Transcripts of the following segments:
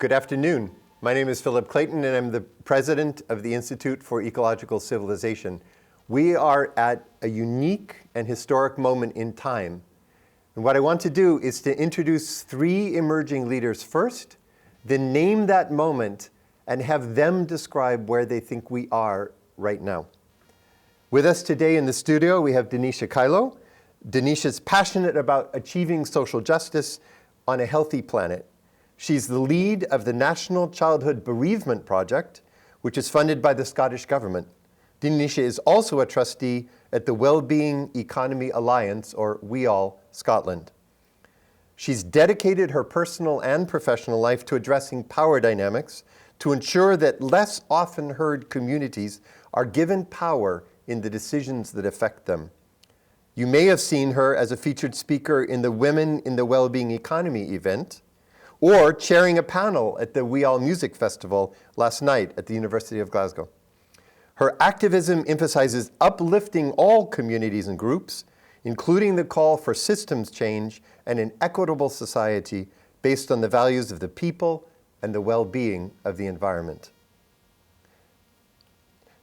Good afternoon. My name is Philip Clayton, and I'm the president of the Institute for Ecological Civilization. We are at a unique and historic moment in time. And what I want to do is to introduce three emerging leaders first, then name that moment and have them describe where they think we are right now. With us today in the studio, we have Denisha Killoh. Denisha is passionate about achieving social justice on a healthy planet. She's the lead of the National Childhood Bereavement Project, which is funded by the Scottish Government. Denisha is also a trustee at the Wellbeing Economy Alliance, or WEAII, Scotland. She's dedicated her personal and professional life to addressing power dynamics to ensure that less often heard communities are given power in the decisions that affect them. You may have seen her as a featured speaker in the Women in the Wellbeing Economy event, or chairing a panel at the WEAII Music Festival last night at the University of Glasgow. Her activism emphasizes uplifting all communities and groups, including the call for systems change and an equitable society based on the values of the people and the well-being of the environment.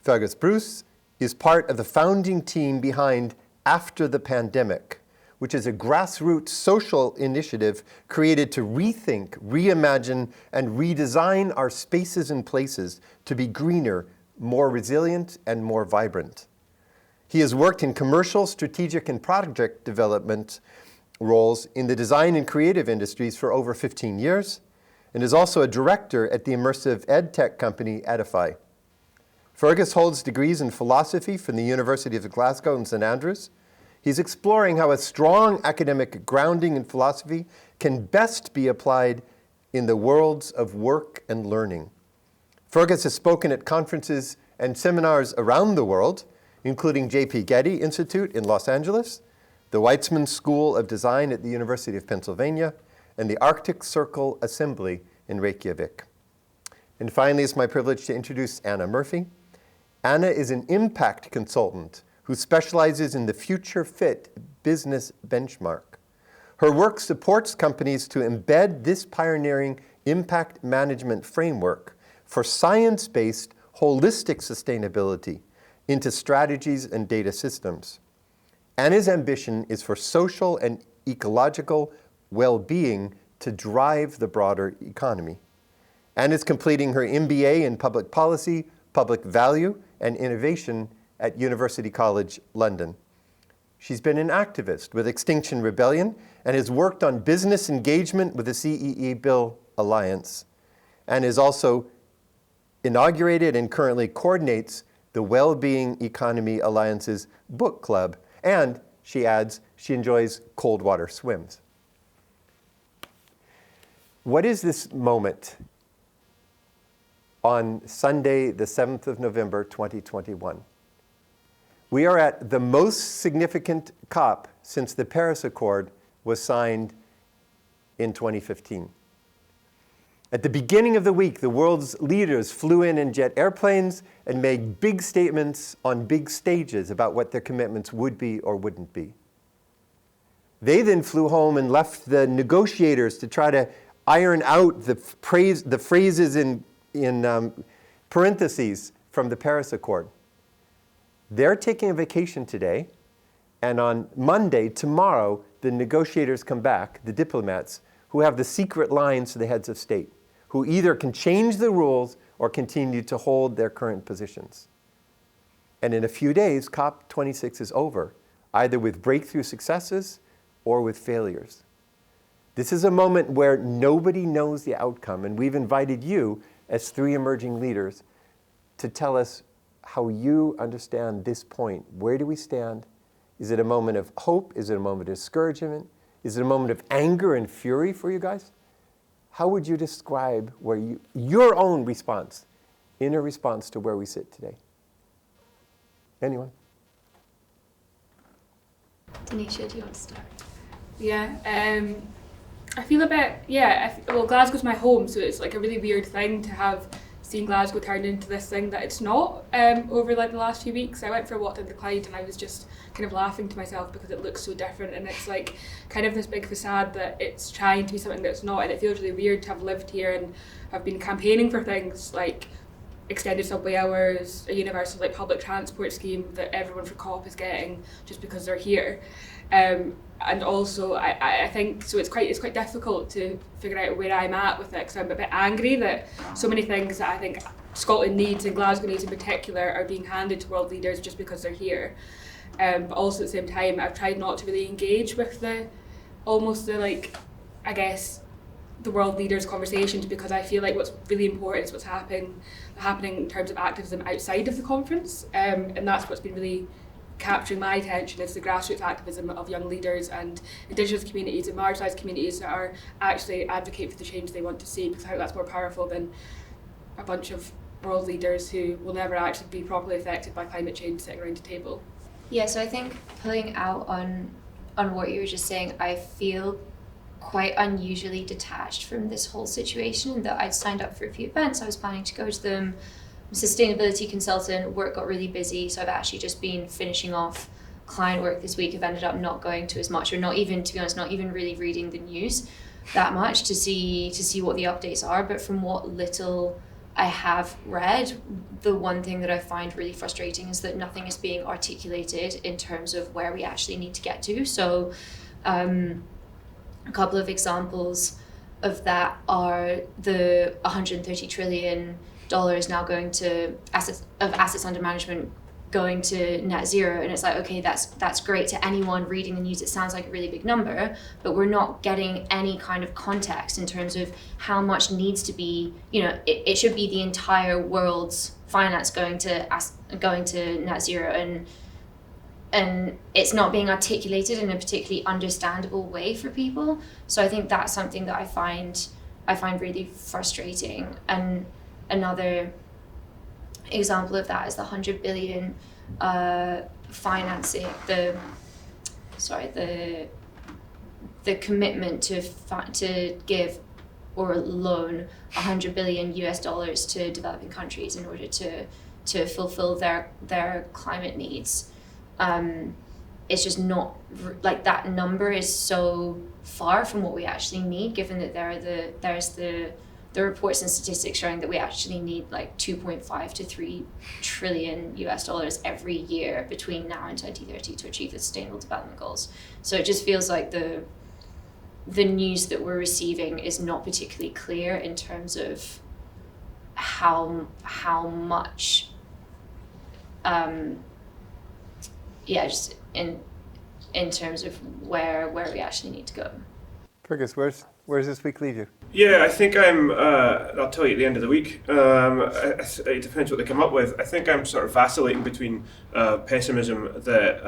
Fergus Bruce is part of the founding team behind After the Pandemic, which is a grassroots social initiative created to rethink, reimagine, and redesign our spaces and places to be greener, more resilient, and more vibrant. He has worked in commercial, strategic, and project development roles in the design and creative industries for over 15 years, and is also a director at the immersive ed tech company Edify. Fergus holds degrees in philosophy from the University of Glasgow and St Andrews. He's exploring how a strong academic grounding in philosophy can best be applied in the worlds of work and learning. Fergus has spoken at conferences and seminars around the world, including J.P. Getty Institute in Los Angeles, the Weitzman School of Design at the University of Pennsylvania, and the Arctic Circle Assembly in Reykjavik. And finally, it's my privilege to introduce Anna Murphy. Anna is an impact consultant who specializes in the Future Fit business benchmark. Her work supports companies to embed this pioneering impact management framework for science-based, holistic sustainability into strategies and data systems. Anna's ambition is for social and ecological well-being to drive the broader economy. Anna's completing her MBA in public policy, public value, and innovation at University College London. She's been an activist with Extinction Rebellion and has worked on business engagement with the CEE Bill Alliance, and is also inaugurated and currently coordinates the Wellbeing Economy Alliance's book club, and she adds she enjoys cold water swims. What is this moment on Sunday, the 7th of November, 2021? We are at the most significant COP since the Paris Accord was signed in 2015. At the beginning of the week, the world's leaders flew in jet airplanes and made big statements on big stages about what their commitments would be or wouldn't be. They then flew home and left the negotiators to try to iron out the phrases in parentheses from the Paris Accord. They're taking a vacation today, and on Monday, tomorrow, the negotiators come back, the diplomats, who have the secret lines to the heads of state, who either can change the rules or continue to hold their current positions. And in a few days, COP26 is over, either with breakthrough successes or with failures. This is a moment where nobody knows the outcome, and we've invited you, as three emerging leaders, to tell us how you understand this point. Where do we stand? Is it a moment of hope? Is it a moment of discouragement? Is it a moment of anger and fury for you guys? How would you describe your own response, inner response to where we sit today? Anyone? Denisha, do you want to start? Yeah, I feel a bit, well, Glasgow's my home, so it's like a really weird thing to have seen Glasgow turn into this thing that it's not over like the last few weeks. I went for a walk down the Clyde and I was just kind of laughing to myself because it looks so different, and it's like kind of this big facade that it's trying to be something that it's not, and it feels really weird to have lived here and have been campaigning for things like extended subway hours, a universal like public transport scheme that everyone for COP is getting just because they're here. And also I think so it's quite difficult to figure out where I'm at with it, because I'm a bit angry that so many things that I think Scotland needs and Glasgow needs in particular are being handed to world leaders just because they're here. But also at the same time I've tried not to really engage with the world leaders conversations, because I feel like what's really important is what's happening in terms of activism outside of the conference, and that's what's been really capturing my attention, is the grassroots activism of young leaders and Indigenous communities and marginalised communities that are actually advocate for the change they want to see, because I think that's more powerful than a bunch of world leaders who will never actually be properly affected by climate change sitting around a table. Yeah, so I think pulling out on what you were just saying, I feel quite unusually detached from this whole situation, in that I'd signed up for a few events, I was planning to go to them. I'm a sustainability consultant, work got really busy, so I've actually just been finishing off client work this week. I've ended up not going to as much, or not even, to be honest, not even really reading the news that much to see what the updates are. But from what little I have read, the one thing that I find really frustrating is that nothing is being articulated in terms of where we actually need to get to. So a couple of examples of that are the $130 trillion now going to assets under management going to net zero, and it's like, okay, that's great. To anyone reading the news, it sounds like a really big number, but we're not getting any kind of context in terms of how much needs to be, it should be the entire world's finance going to net zero, and it's not being articulated in a particularly understandable way for people. So I think that's something that I find really frustrating. And another example of that is the 100 billion financing, the commitment to give or loan $100 billion to developing countries in order to fulfill their climate needs. It's just not like, that number is so far from what we actually need, given that there's the reports and statistics showing that we actually need like 2.5 to 3 trillion US every year between now and 2030 to achieve the Sustainable Development Goals. So it just feels like the news that we're receiving is not particularly clear in terms of how much, just in terms of where we actually need to go. Fergus, where's this week leave you? Yeah, I think I'll tell you at the end of the week. It depends what they come up with. I think I'm sort of vacillating between pessimism that,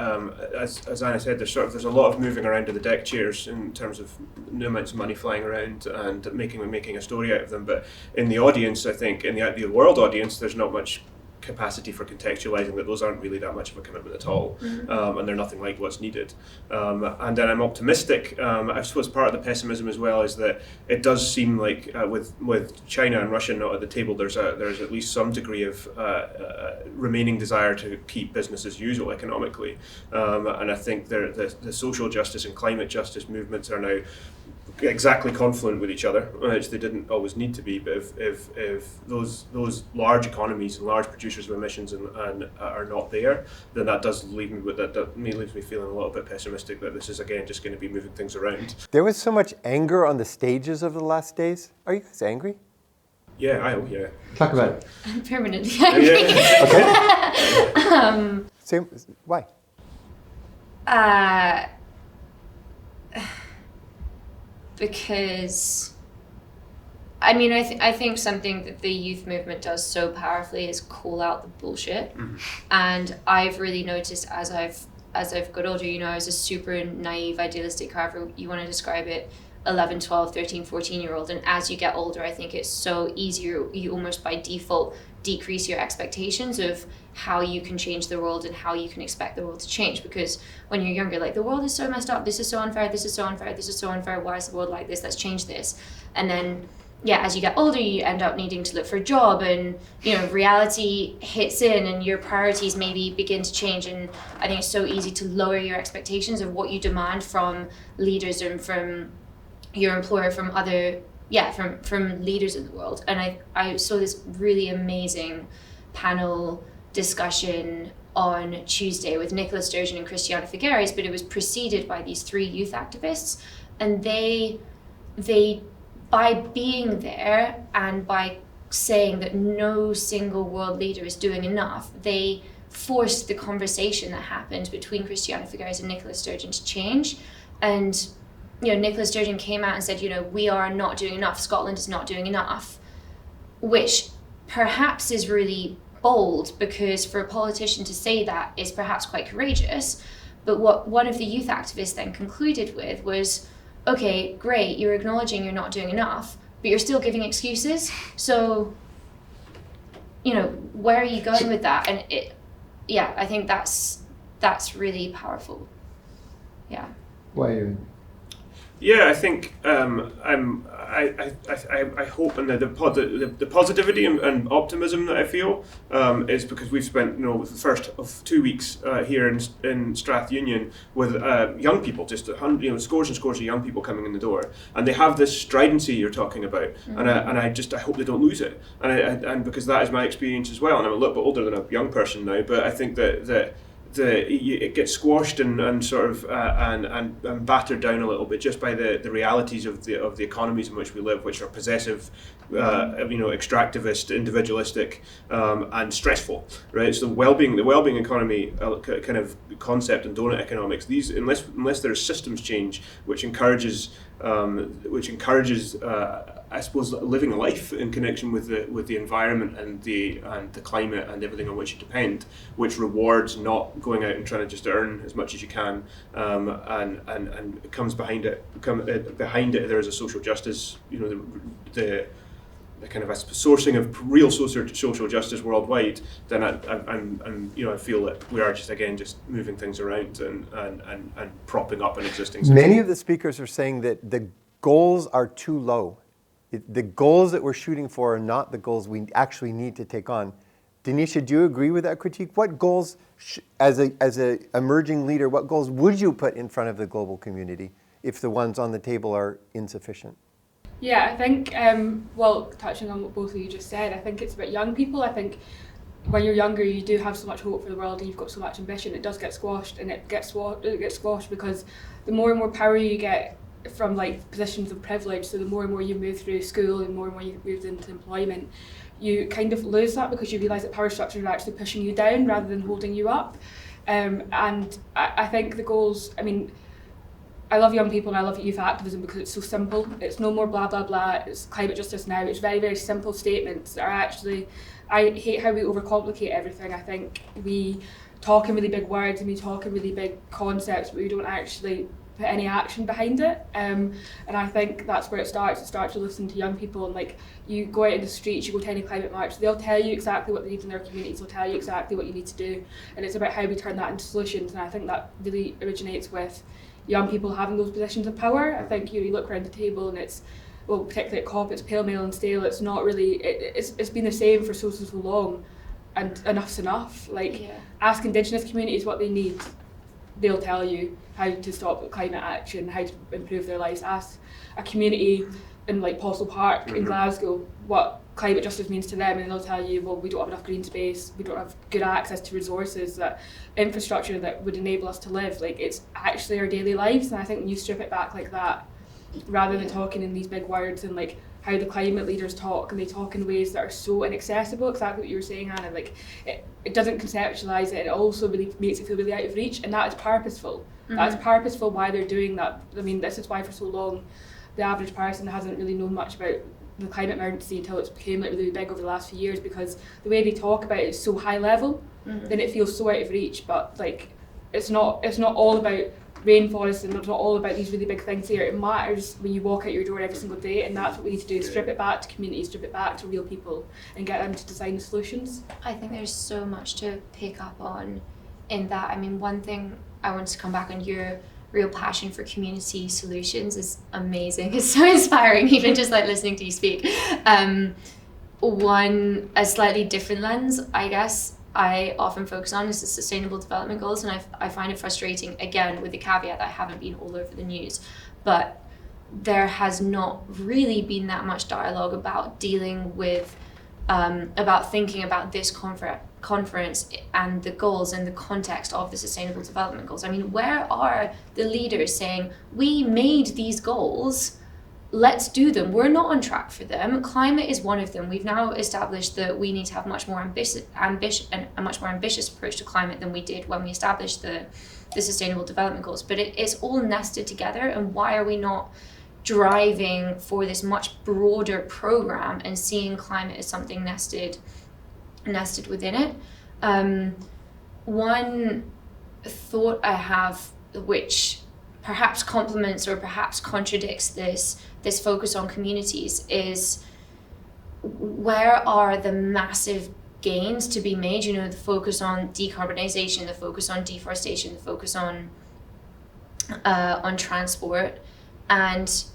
as Anna said, there's a lot of moving around in the deck chairs in terms of new amounts of money flying around and making a story out of them. But in the audience, I think, in the world audience, there's not much capacity for contextualizing that those aren't really that much of a commitment at all, and they're nothing like what's needed. And then I'm optimistic. I suppose part of the pessimism as well is that it does seem like with China and Russia not at the table, there's at least some degree of remaining desire to keep business as usual economically. And I think the social justice and climate justice movements are now exactly confluent with each other, which they didn't always need to be. But if those large economies and large producers of emissions and are not there, then that does leave me with that leaves me feeling a little bit pessimistic that this is again just going to be moving things around. There was so much anger on the stages over the last days. Are you guys angry? Yeah, Talk about it. I'm permanently angry. Okay. Same. Why? Because, I mean, I think something that the youth movement does so powerfully is call out the bullshit. Mm-hmm. And I've really noticed as I've got older, I was a super naive, idealistic, however you want to describe it, 11, 12, 13, 14-year-old. And as you get older, I think it's so easier, you almost by default decrease your expectations of how you can change the world and how you can expect the world to change. Because when you're younger, like, the world is so messed up, this is so unfair, this is so unfair, this is so unfair, why is the world like this, let's change this. And then as you get older, you end up needing to look for a job, and reality hits in, and your priorities maybe begin to change. And I think it's so easy to lower your expectations of what you demand from leaders and from your employer, from other from leaders in the world. And I saw this really amazing panel discussion on Tuesday with Nicola Sturgeon and Christiana Figueres, but it was preceded by these 3 youth activists, and they by being there and by saying that no single world leader is doing enough, they forced the conversation that happened between Christiana Figueres and Nicola Sturgeon to change. And Nicola Sturgeon came out and said, we are not doing enough, Scotland is not doing enough, which perhaps is really bold, because for a politician to say that is perhaps quite courageous. But what one of the youth activists then concluded with was, okay, great, you're acknowledging you're not doing enough, but you're still giving excuses. So, where are you going with that? And I think that's really powerful. Yeah. Why? Yeah, I think I hope, and the positivity and optimism that I feel is because we've spent the first of 2 weeks here in Strathunion with young people, just scores and scores of young people coming in the door, and they have this stridency you're talking about, and I hope they don't lose it, and because that is my experience as well, and I'm a little bit older than a young person now, but I think that it gets squashed and sort of and battered down a little bit just by the realities of the economies in which we live, which are possessive, extractivist, individualistic, and stressful, right? So the wellbeing economy kind of concept and donut economics. These, unless there's systems change, which encourages I suppose living a life in connection with the environment and the climate and everything on which you depend, which rewards not going out and trying to just earn as much as you can, and it comes behind it there is a social justice, the kind of a sourcing of real social justice worldwide. Then I feel that we are just moving things around and propping up an existing system. Many of the speakers are saying that the goals are too low. The goals that we're shooting for are not the goals we actually need to take on. Denisha, do you agree with that critique? What goals, as a emerging leader, what goals would you put in front of the global community if the ones on the table are insufficient? Yeah, I think, touching on what both of you just said, I think it's about young people. I think when you're younger, you do have so much hope for the world and you've got so much ambition. It does get squashed, and it gets squashed because the more and more power you get from positions of privilege, so the more and more you move through school and more you move into employment, you kind of lose that because you realise that power structures are actually pushing you down rather than holding you up. And I think the goals, I love young people and I love youth activism because it's so simple. It's no more blah blah blah, it's climate justice now. It's very, very simple statements that are actually, I hate how we overcomplicate everything. I think we talk in really big words and we talk in really big concepts, but we don't actually put any action behind it, and I think that's where it starts. It starts to listen to young people, and you go out in the streets, you go to any climate march, they'll tell you exactly what they need in their communities, they'll tell you exactly what you need to do, and it's about how we turn that into solutions. And I think that really originates with young people having those positions of power. I think you look around the table and it's, particularly at COP, it's pale, male and stale. It's not really, it's been the same for so long, and enough's enough. Ask Indigenous communities what they need, they'll tell you how to stop climate action, how to improve their lives. Ask a community in Postle Park in Glasgow what climate justice means to them, and they'll tell you, we don't have enough green space, we don't have good access to resources, infrastructure that would enable us to live. It's actually our daily lives. And I think when you strip it back like that, rather than talking in these big words and how the climate leaders talk, and they talk in ways that are so inaccessible, exactly what you were saying, Hannah, it doesn't conceptualise it, and it also really makes it feel really out of reach, and that is purposeful. Mm-hmm. That's purposeful why they're doing that. This is why for so long the average person hasn't really known much about the climate emergency until it's became really big over the last few years, because the way they talk about it is so high level, then it feels so out of reach. But it's not all about rainforests, and it's not all about these really big things here. It matters when you walk out your door every single day, and that's what we need to do. Strip it back to communities, strip it back to real people, and get them to design the solutions. I think there's so much to pick up on in that. One thing I want to come back on your real passion for community solutions is amazing. It's so inspiring, even just like listening to you speak. A slightly different lens, I guess, I often focus on is the Sustainable Development Goals, and I find it frustrating, again, with the caveat that I haven't been all over the news, but there has not really been that much dialogue about dealing with, about thinking about this conference and the goals in the context of the Sustainable Development Goals. I mean, where are the leaders saying, we made these goals, let's do them. We're not on track for them. Climate is one of them. We've now established that we need to have a much more ambitious approach to climate than we did when we established the Sustainable Development Goals. But it's all nested together, and why are we not driving for this much broader program and seeing climate as something nested within it? One thought I have, which perhaps complements or perhaps contradicts this focus on communities, is where are the massive gains to be made? You know, the focus on decarbonization, the focus on deforestation, the focus on transport, and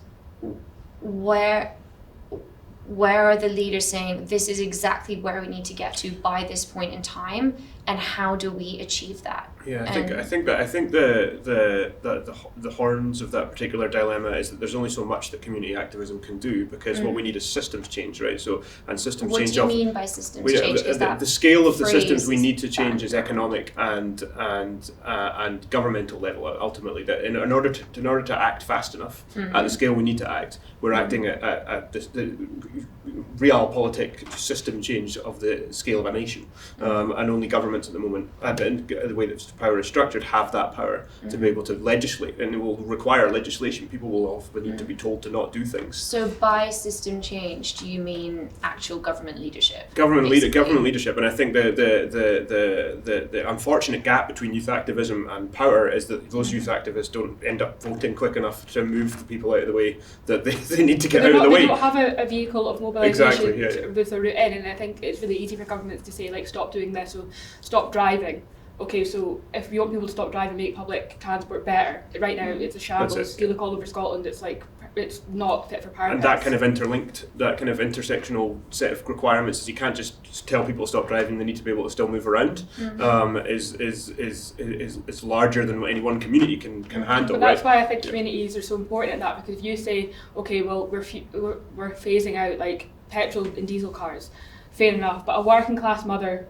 where are the leaders saying this is exactly where we need to get to by this point in time, and how do we achieve that? Yeah, I think the horns of that particular dilemma is that there's only so much that community activism can do, because what we need is systems change, right? So, and systems change. What do you mean by systems change? The scale of the systems we need to change is economic and governmental level. Ultimately, that in order to act fast enough at the scale we need to act, we're acting at the realpolitik system change of the scale of a nation, and only governments at the moment, and the way that power is structured, have that power to be able to legislate, and it will require legislation. People will often need to be told to not do things. So by system change, do you mean actual government leadership? Government leadership, and I think the unfortunate gap between youth activism and power is that those youth activists don't end up voting quick enough to move the people out of the way that they need to get out of the way. They don't have a vehicle of mobilisation exactly, with a route in, and I think it's really easy for governments to say, like, stop doing this, or stop driving. Okay, so if we want people to stop driving, make public transport better. Right now, it's a shambles. You look all over Scotland, it's like, it's not fit for purpose. And that kind of interlinked, that kind of intersectional set of requirements is you can't just tell people to stop driving; they need to be able to still move around. Is larger than what any one community can handle. But that's why I think communities are so important in that, because if you say, okay, well, we're phasing out like petrol and diesel cars, fair enough. But a working class mother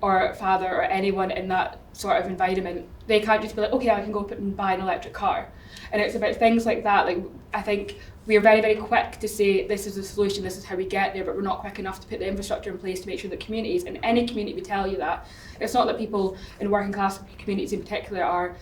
or father or anyone in that sort of environment, they can't just be like, okay, I can go up and buy an electric car. And it's about things like that. Like, I think we are very, very quick to say this is the solution, this is how we get there, but we're not quick enough to put the infrastructure in place to make sure that communities, and any community would tell you that. It's not that people in working class communities in particular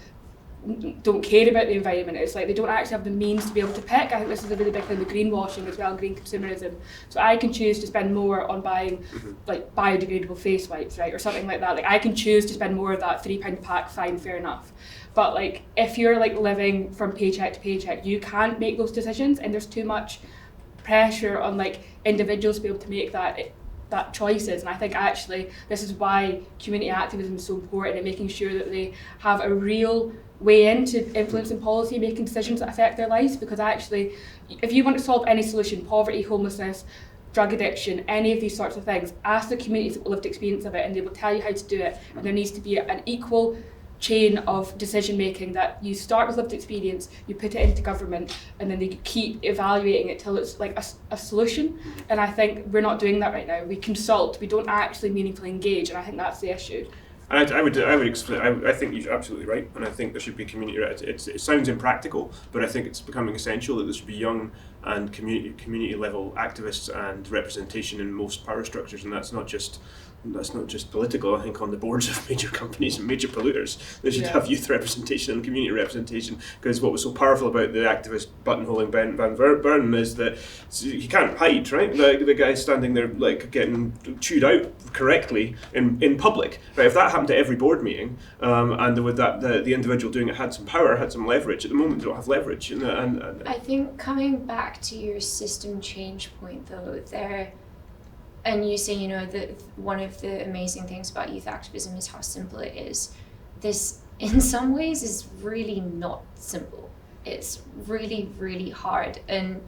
don't care about the environment. It's like they don't actually have the means to be able to pick. I think this is a really big thing with greenwashing as well, green consumerism. So I can choose to spend more on buying like biodegradable face wipes, right, or something like that. Like, I can choose to spend more of that £3 pack, fine, fair enough. But like, if you're like living from paycheck to paycheck, you can't make those decisions, and there's too much pressure on like individuals to be able to make that choices. And I think actually this is why community activism is so important, in making sure that they have a real way into influencing policy, making decisions that affect their lives. Because actually, if you want to solve any solution, poverty, homelessness, drug addiction, any of these sorts of things, ask the communities that lived experience of it, and they will tell you how to do it. And there needs to be an equal chain of decision making, that you start with lived experience, you put it into government, and then they keep evaluating it till it's like a solution. And I think we're not doing that right now. We consult, we don't actually meaningfully engage, and I think that's the issue. And I would explain. I think you're absolutely right, and I think there should be community. It sounds impractical, but I think it's becoming essential that there should be young and community level activists and representation in most power structures, and that's not just political. I think on the boards of major companies and major polluters, they should have youth representation and community representation, because what was so powerful about the activist buttonholing Ben Van Burn is that he can't hide, right? The guy standing there like getting chewed out correctly in public, right? If that happened to every board meeting, and with that the individual doing it had some power, had some leverage. At the moment, they don't have leverage. And I think coming back to your system change point, though, and you say, you know, that one of the amazing things about youth activism is how simple it is. This in some ways is really not simple. It's really, really hard. And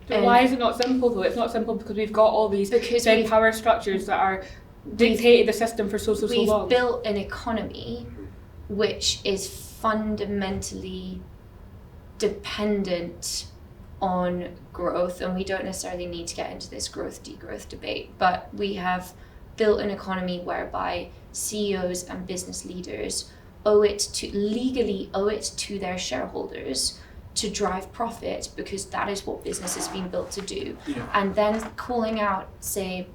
why is it not simple though? It's not simple because we've got all these big power structures that are dictated the system for so long. We've built an economy which is fundamentally dependent on growth, and we don't necessarily need to get into this growth degrowth debate, but we have built an economy whereby CEOs and business leaders legally owe it to their shareholders to drive profit, because that is what business has been built to do. Yeah. And then calling out, say,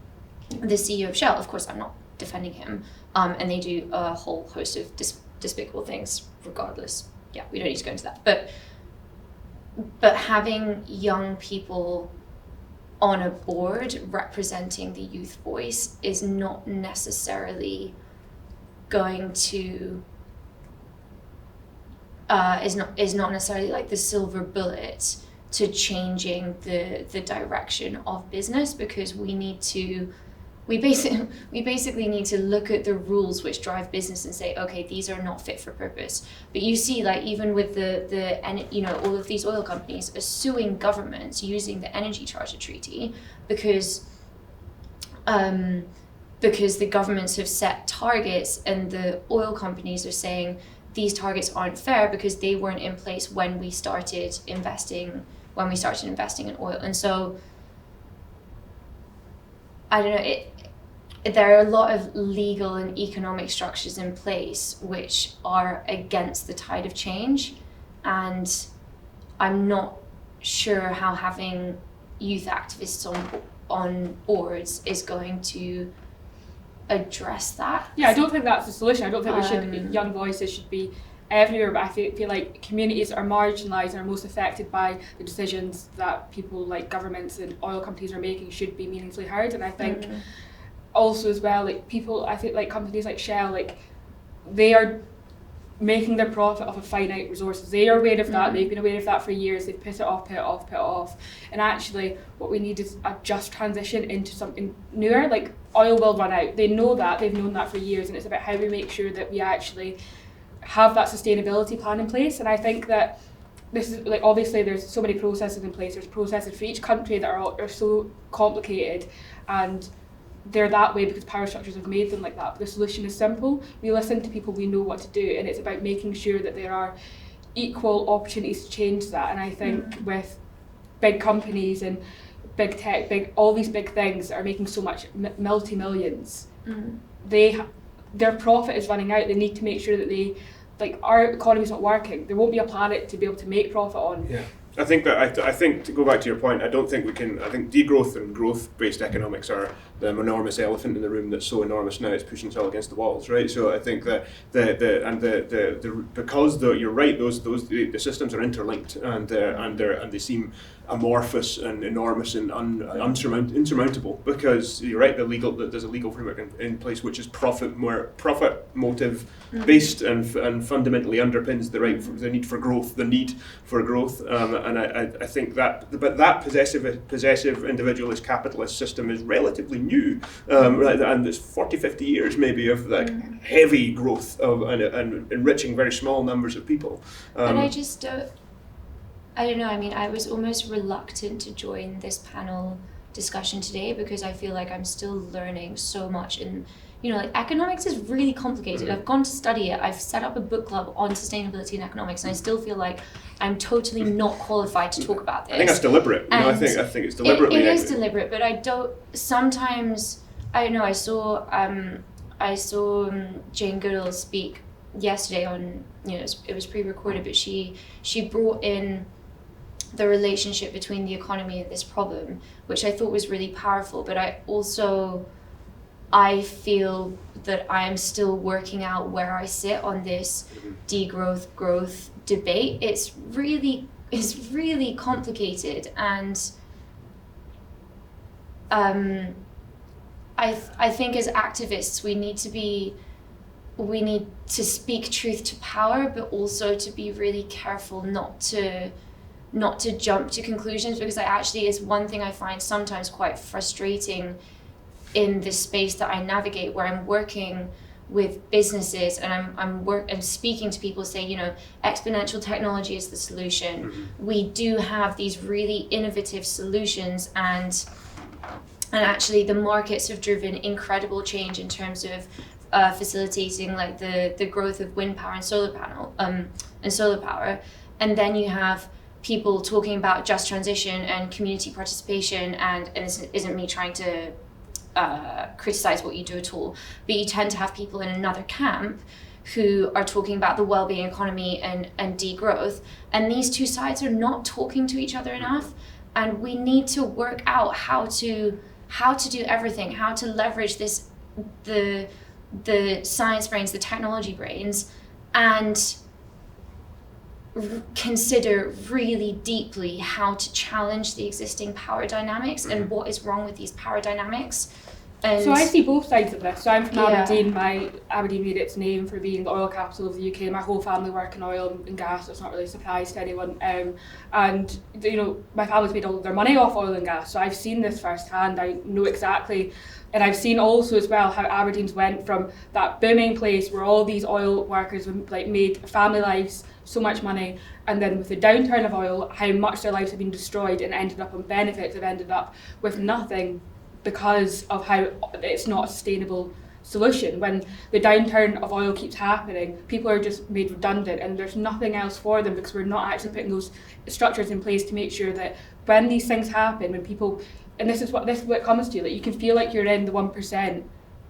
the CEO of Shell, of course I'm not defending him, and they do a whole host of despicable things regardless. Yeah, we don't need to go into that. But having young people on a board representing the youth voice is not necessarily going to is not necessarily like the silver bullet to changing the direction of business, because we basically need to look at the rules which drive business and say, okay, these are not fit for purpose. But you see, like, even with all of these oil companies are suing governments using the Energy Charter Treaty because the governments have set targets, and the oil companies are saying these targets aren't fair because they weren't in place when we started investing in oil. And so I don't know, there are a lot of legal and economic structures in place which are against the tide of change, and I'm not sure how having youth activists on boards is going to address that. Yeah, I don't think that's the solution. I don't think young voices should be everywhere, but I feel like communities are marginalised and are most affected by the decisions that people like governments and oil companies are making should be meaningfully heard. And I think also as well, like people, I think like companies like Shell, like they are making their profit off of finite resources. They are aware of that. They've been aware of that for years. They've put it off. And actually what we need is a just transition into something newer. Like oil will run out. They know that. They've known that for years. And it's about how we make sure that we actually have that sustainability plan in place. And I think that this is like, obviously there's so many processes in place. There's processes for each country that are so complicated, and they're that way because power structures have made them like that. But the solution is simple. We listen to people, we know what to do, and it's about making sure that there are equal opportunities to change that. And I think with big companies and big tech, all these big things that are making so much multi-millions, their profit is running out. They need to make sure that our economy's not working. There won't be a planet to be able to make profit on. Yeah. I think to go back to your point, I don't think we can. I think degrowth and growth-based economics are the enormous elephant in the room that's so enormous now it's pushing us all against the walls, right? So I think that because you're right, the systems are interlinked and they seem amorphous and enormous and insurmountable, because you're right, there's a legal framework in place which is profit motive based and fundamentally underpins the need for growth. And I think that possessive individualist capitalist system is relatively new, and there's 40-50 years maybe of heavy growth and enriching very small numbers of people. And I don't know, I mean, I was almost reluctant to join this panel discussion today because I feel like I'm still learning so much, and like economics is really complicated. I've gone to study it. I've set up a book club on sustainability and economics, and I still feel like I'm totally not qualified to talk about this. I think that's deliberate. I think it's deliberately. It is deliberate, but I don't. Sometimes I don't know. I saw Jane Goodall speak yesterday on. It was pre-recorded, but she brought in the relationship between the economy and this problem, which I thought was really powerful. But I feel that I am still working out where I sit on this degrowth growth debate. It's really complicated, and I think as activists we need to speak truth to power, but also to be really careful not to jump to conclusions, because is one thing I find sometimes quite frustrating in this space that I navigate, where I'm working with businesses, and I'm speaking to people say, exponential technology is the solution. We do have these really innovative solutions, and actually the markets have driven incredible change in terms of facilitating like the growth of wind power and solar power. And then you have people talking about just transition and community participation, and this isn't me trying to criticize what you do at all, but you tend to have people in another camp who are talking about the well-being economy and degrowth, and these two sides are not talking to each other enough, and we need to work out how to do everything, how to leverage the science brains, the technology brains, and consider really deeply how to challenge the existing power dynamics and what is wrong with these power dynamics. And so I see both sides of this. So I'm from Aberdeen. Aberdeen made its name for being the oil capital of the UK. My whole family work in oil and gas, so it's not really a surprise to anyone. And my family's made all their money off oil and gas, so I've seen this firsthand. I know exactly. And I've seen also as well how Aberdeen's went from that booming place where all these oil workers made family lives so much money, and then with the downturn of oil, how much their lives have been destroyed and ended up on benefits, have ended up with nothing because of how it's not a sustainable solution. When the downturn of oil keeps happening, people are just made redundant and there's nothing else for them because we're not actually putting those structures in place to make sure that when these things happen, when people, and this is what it comes to, like you can feel like you're in the 1%,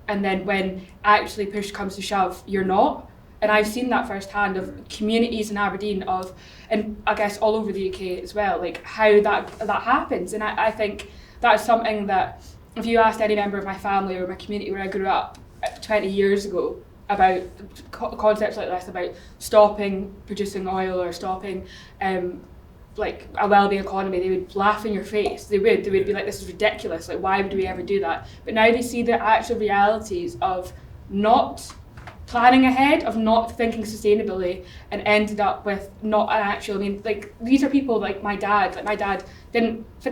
and then when actually push comes to shove, you're not. And I've seen that firsthand of communities in Aberdeen and I guess all over the UK as well, like how that happens. And I think that is something that if you asked any member of my family or my community where I grew up 20 years ago about concepts like this, about stopping producing oil or stopping like a wellbeing economy, they would laugh in your face. They would be like, this is ridiculous, like why would we ever do that? But now they see the actual realities of not planning ahead, of not thinking sustainably, and ended up with not an actual, these are people like my dad. My dad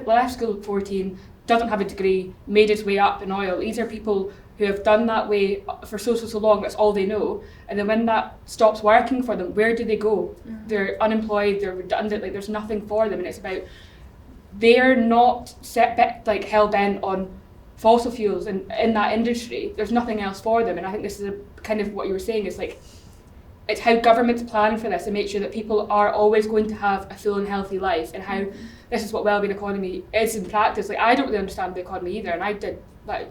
left school at 14, doesn't have a degree, made his way up in oil. These are people who have done that way for so long, that's all they know. And then when that stops working for them, where do they go? They're unemployed, they're redundant, there's nothing for them. And it's about, they're not hell-bent on fossil fuels and in that industry. There's nothing else for them. And I think this is a kind of what you were saying, is it's how governments plan for this and make sure that people are always going to have a full and healthy life, and how this is what wellbeing economy is in practice. I don't really understand the economy either, and I did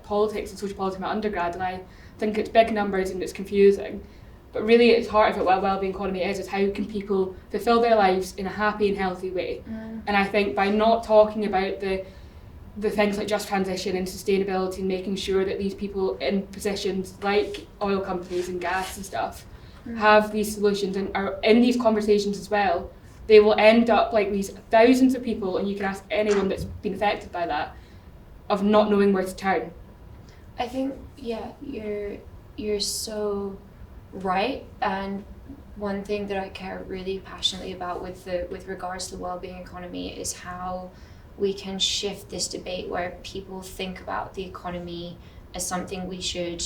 politics and social policy in my undergrad, and I think it's big numbers and it's confusing. But really at the heart of it, what wellbeing economy is how can people fulfill their lives in a happy and healthy way. And I think by not talking about the things like just transition and sustainability and making sure that these people in positions like oil companies and gas and stuff have these solutions and are in these conversations as well, they will end up like these thousands of people, and you can ask anyone that's been affected by that, of not knowing where to turn. I think, you're so right. And one thing that I care really passionately about with regards to the wellbeing economy is how we can shift this debate where people think about the economy as something we should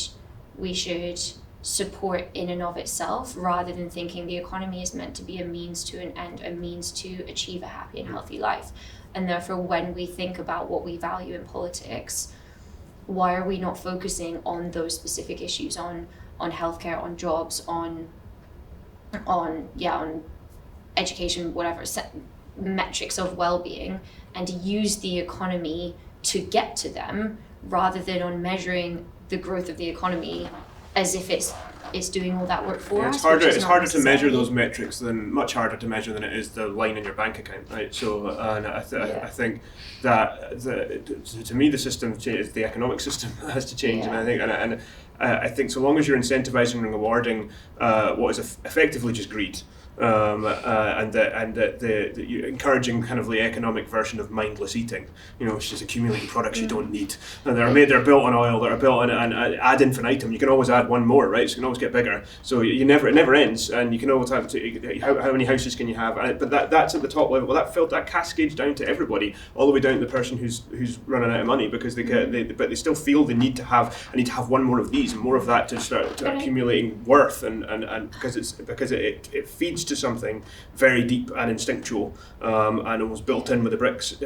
support in and of itself, rather than thinking the economy is meant to be a means to an end, a means to achieve a happy and healthy life. And therefore, when we think about what we value in politics, why are we not focusing on those specific issues, on healthcare, on jobs, on education, whatever, metrics of well-being, and use the economy to get to them, rather than on measuring the growth of the economy as if it's doing all that work for us. It's harder to measure those metrics much harder to measure than it is the line in your bank account, right? So, I think that to me the system changes, the economic system has to change, and I think so long as you're incentivizing and rewarding what is effectively just greed, and the you're encouraging kind of the economic version of mindless eating, which is accumulating products you don't need, and they're built on oil, that are built on, and ad infinitum. You can always add one more, right? So you can always get bigger. So it never ends, and you can always have how many houses can you have? But that's at the top level. Well, that cascades down to everybody, all the way down to the person who's running out of money because but they still feel the need to have. I need to have one more of these and more of that to start accumulating worth, and because it feeds to something very deep and instinctual, and almost built in with the bricks,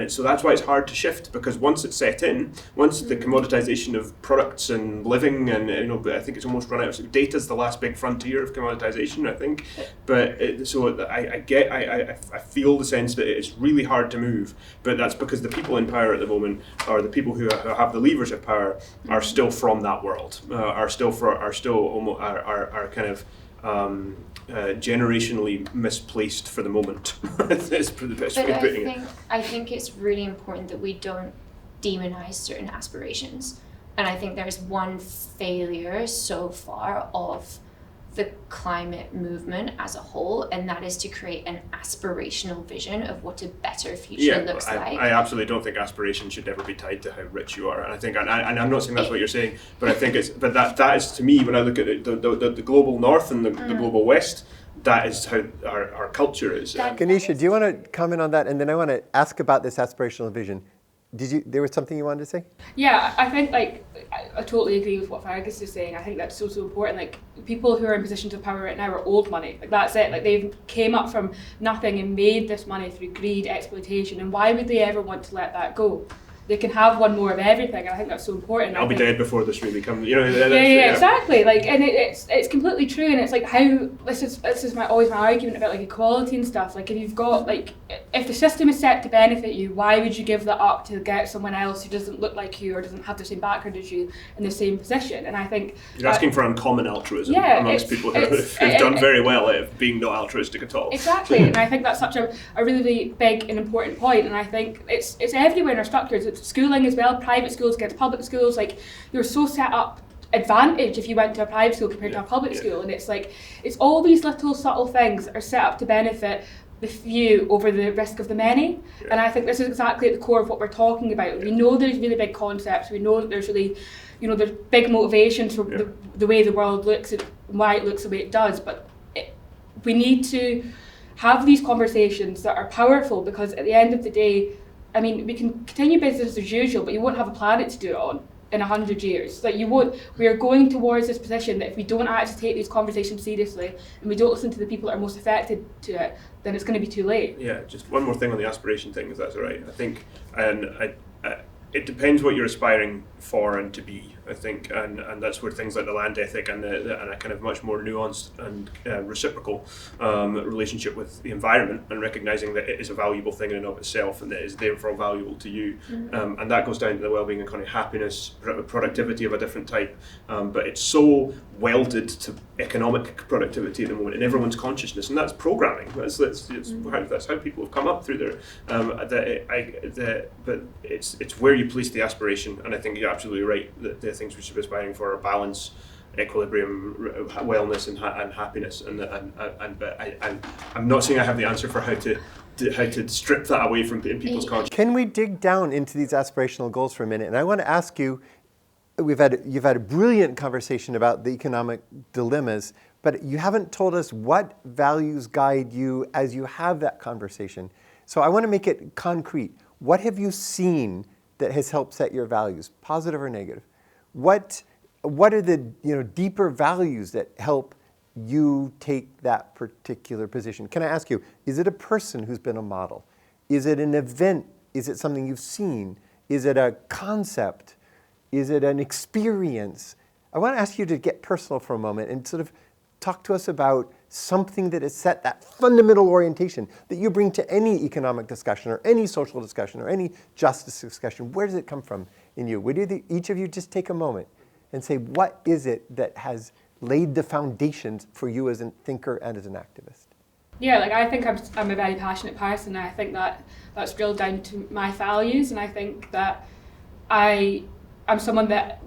so that's why it's hard to shift, because once it's set in, once the commoditization of products and living, and I think it's almost run out of data's the last big frontier of commoditization, I think. But I feel the sense that it's really hard to move, but that's because the people in power at the moment, or the people who have the levers of power, are still from that world, are kind of generationally misplaced for the moment. That's the best way of putting it. I think it's really important that we don't demonize certain aspirations, and I think there's one failure so far of the climate movement as a whole, and that is to create an aspirational vision of what a better future looks like. I absolutely don't think aspiration should ever be tied to how rich you are, and I think, and I'm not saying that's what you're saying, but I think that is, to me, when I look at the global north and the global west, that is how our culture is. Denisha, do you want to comment on that? And then I want to ask about this aspirational vision. There was something you wanted to say? Yeah, I think I totally agree with what Fergus is saying. I think that's so important. Like, people who are in positions of power right now are old money. Like, that's it. Like, they've came up from nothing and made this money through greed, exploitation, and why would they ever want to let that go? They can have one more of everything, and I think that's so important. I'll be dead before this really comes. Yeah, exactly. Like, and it's completely true, and it's like how this is always my argument about equality and stuff. Like, if you've got if the system is set to benefit you, why would you give that up to get someone else who doesn't look like you or doesn't have the same background as you in the same position? And I think you're asking for uncommon altruism amongst people who've done very well at being not altruistic at all. Exactly, and I think that's such a really big and important point. And I think it's everywhere in our structures. It's schooling as well, private schools against public schools. Like, you're so set up advantage if you went to a private school compared to a public school, and it's all these little subtle things that are set up to benefit the few over the risk of the many. And I think this is exactly at the core of what we're talking about. We know there's really big concepts, we know that there's really there's big motivations for the way the world looks and why it looks the way it does, but we need to have these conversations that are powerful, because at the end of the day, I mean, we can continue business as usual, but you won't have a planet to do it on in 100 years. Like, you won't. We are going towards this position that if we don't actually take these conversations seriously and we don't listen to the people that are most affected to it, then it's going to be too late. Yeah, just one more thing on the aspiration thing, if that's all right. I think, it depends what you're aspiring for and to be, I think, and that's where things like the land ethic and a kind of much more nuanced and reciprocal relationship with the environment, and recognizing that it is a valuable thing in and of itself, and that it is therefore valuable to you. And that goes down to the wellbeing economy, happiness, productivity of a different type. But it's so welded to economic productivity at the moment in everyone's consciousness, and that's programming. That's how people have come up through their. But it's where you place the aspiration, and I think you're absolutely right that the things we should be aspiring for are balance, equilibrium, wellness, and happiness. And I'm not saying I have the answer for how to strip that away from people's consciousness. Can we dig down into these aspirational goals for a minute? And I want to ask you, you've had a brilliant conversation about the economic dilemmas, but you haven't told us what values guide you as you have that conversation. So I want to make it concrete. What have you seen that has helped set your values, positive or negative? What are the deeper values that help you take that particular position? Can I ask you, is it a person who's been a model? Is it an event? Is it something you've seen? Is it a concept? Is it an experience? I want to ask you to get personal for a moment and sort of talk to us about something that has set that fundamental orientation that you bring to any economic discussion or any social discussion or any justice discussion. Where does it come from in you? Would each of you just take a moment and say, what is it that has laid the foundations for you as a thinker and as an activist? Yeah, I think I'm a very passionate person, and I think that's drilled down to my values, and I think that I'm someone that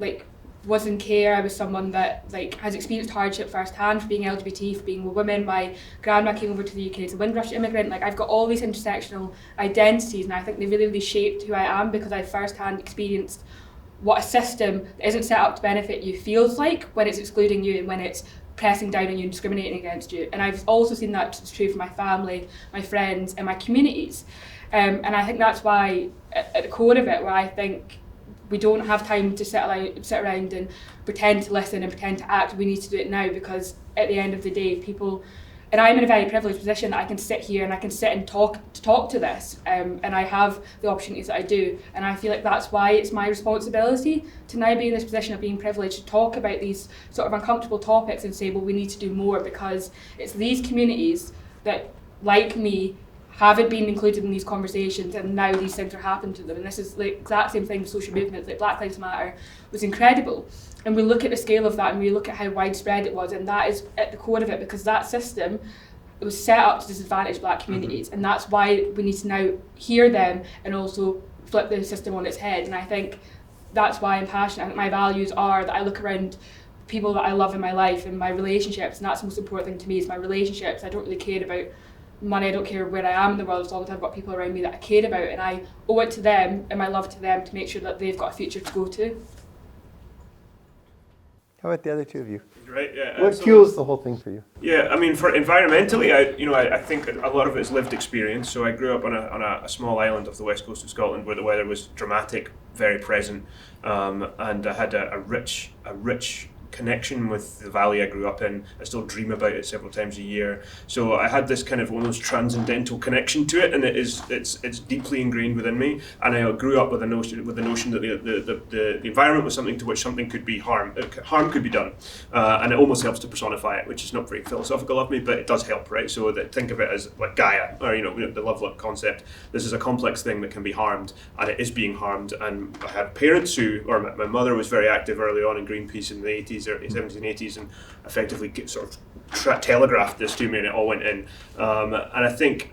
was in care. I was someone that like has experienced hardship firsthand for being LGBT, for being a woman. My grandma came over to the UK as a Windrush immigrant. Like I've got all these intersectional identities, and I think they really, really shaped who I am because I firsthand experienced what a system that isn't set up to benefit you feels like when it's excluding you and when it's pressing down on you and discriminating against you. And I've also seen that it's true for my family, my friends, and my communities. And I think that's why, at the core of it, where I think we don't have time to sit around and pretend to listen and pretend to act. We need to do it now, because at the end of the day, people, and I'm in a very privileged position that I can sit here and I can sit and talk to this, and I have the opportunities that I do, and I feel like that's why it's my responsibility to now be in this position of being privileged to talk about these sort of uncomfortable topics and say, well, we need to do more, because it's these communities that, like me, haven't been included in these conversations, and now these things are happening to them. And this is the exact same thing with social movements. Like Black Lives Matter was incredible, and we look at the scale of that and we look at how widespread it was, and that is at the core of it, because that system was set up to disadvantage Black communities, and that's why we need to now hear them and also flip the system on its head. And I think that's why I'm passionate. I think my values are that I look around people that I love in my life and my relationships, and that's the most important thing to me, is my relationships. I don't really care about money, I don't care where I am in the world, as long as I've got people around me that I care about, and I owe it to them and my love to them to make sure that they've got a future to go to. How about the other two of you? Right, yeah. What fuels the whole thing for you? Yeah, I mean, for environmentally, I think a lot of it is lived experience. So I grew up on a small island off the west coast of Scotland where the weather was dramatic, very present, and I had a rich connection with the valley I grew up in. I still dream about it several times a year. So I had this kind of almost transcendental connection to it, and it's deeply ingrained within me. And I grew up with the notion that the environment was something to which something could be harm could be done, and it almost helps to personify it, which is not very philosophical of me, but it does help, right? So that think of it as like Gaia, or the love concept. This is a complex thing that can be harmed, and it is being harmed. And I had parents my mother was very active early on in Greenpeace in the 80s, early 70s and 80s, and effectively sort of telegraphed this to me, and it all went in. And I think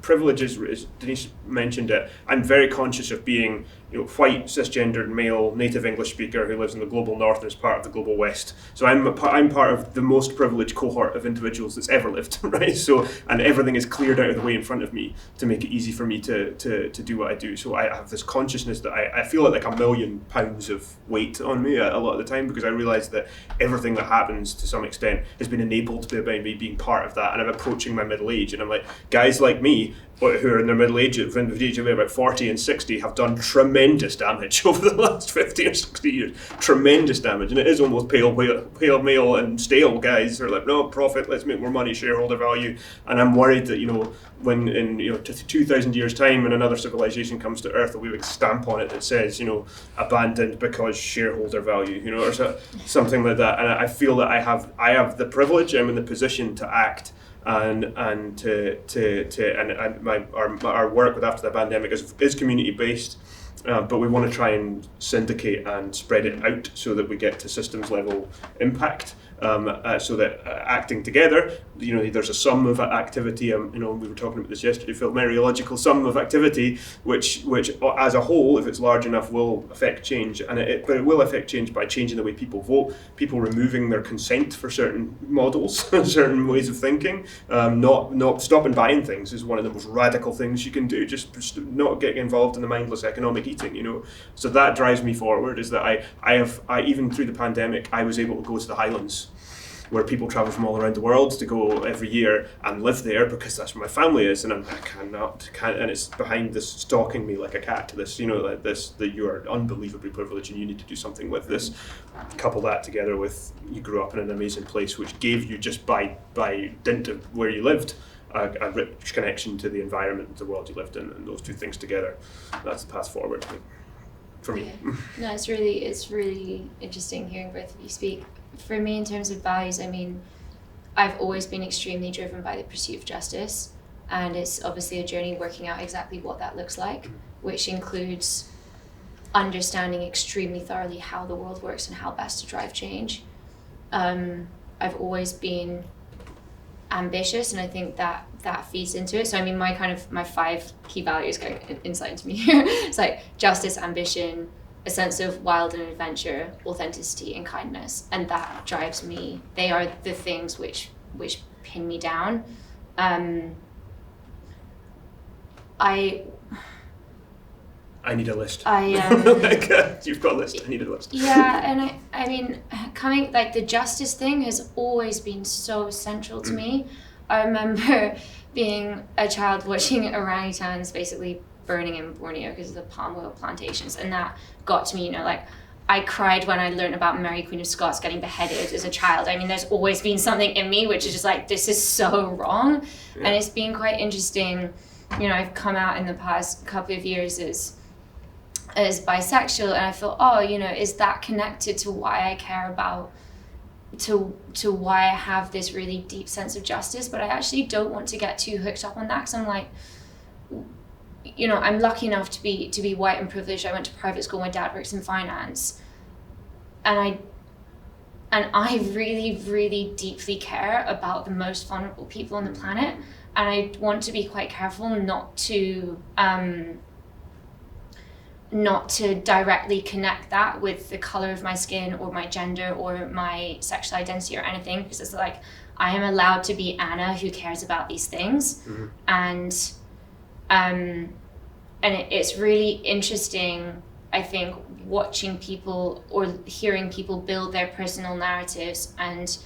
privilege is, as Denise mentioned it, I'm very conscious of being white, cisgendered, male, native English speaker who lives in the global north and is part of the global west. So I'm part of the most privileged cohort of individuals that's ever lived, right? So, and everything is cleared out of the way in front of me to make it easy for me to do what I do. So I have this consciousness that I feel like £1 million of weight on me a lot of the time, because I realise that everything that happens to some extent has been enabled by me being part of that. And I'm approaching my middle age, and I'm like, guys like me who are in their middle age, of about 40 and 60, have done tremendous damage over the last 50 or 60 years. Tremendous damage. And it is almost pale male and stale guys who are like, no, profit, let's make more money, shareholder value. And I'm worried that, when in 2,000 years' time, when another civilization comes to Earth, there'll be a stamp on it that says, abandoned because shareholder value, or something like that. And I feel that I have the privilege, I'm in the position to act, and our work with After the Pandemic is community based, but we want to try and syndicate and spread it out so that we get to systems level impact. So that acting together, there's a sum of activity. We were talking about this yesterday, Phil, mereological sum of activity, which as a whole, if it's large enough, will affect change. But it will affect change by changing the way people vote, people removing their consent for certain models, certain ways of thinking. Not stopping buying things is one of the most radical things you can do. Just not getting involved in the mindless economic eating. So that drives me forward. Is that I even through the pandemic, I was able to go to the Highlands, where people travel from all around the world to go every year and live there, because that's where my family is, and I can't, and it's behind this, stalking me like a cat. This, like this, that you are unbelievably privileged and you need to do something with this. Couple that together with you grew up in an amazing place, which gave you, just by dint of where you lived, a rich connection to the environment and the world you lived in, and those two things together, that's the path forward for me. Yeah. No, it's really interesting hearing both of you speak. For me, in terms of values, I've always been extremely driven by the pursuit of justice, and it's obviously a journey working out exactly what that looks like, which includes understanding extremely thoroughly how the world works and how best to drive change. I've always been ambitious, and I think that feeds into it. So my 5 key values, going insight into me here, it's like justice, ambition, a sense of wild and adventure, authenticity and kindness, and that drives me. They are the things which pin me down. I need a list. You've got a list. I need a list. Yeah, and I mean, coming like the justice thing has always been so central to me. I remember being a child watching orangutans basically burning in Borneo because of the palm oil plantations, and that got to me. You know, like I cried when I learned about Mary Queen of Scots getting beheaded as a child. I mean, there's always been something in me which is just like, this is so wrong, and it's been quite interesting. You know, I've come out in the past couple of years as bisexual, and I thought, oh, you know, is that connected to why I care about, to why I have this really deep sense of justice? But I actually don't want to get too hooked up on that, because I'm like, you know, I'm lucky enough to be white and privileged. I went to private school. My dad works in finance, and I really, really deeply care about the most vulnerable people on the planet, and I want to be quite careful not to directly connect that with the color of my skin or my gender or my sexual identity or anything, because it's like, I am allowed to be Anna who cares about these things. And it's really interesting, I think, watching people or hearing people build their personal narratives and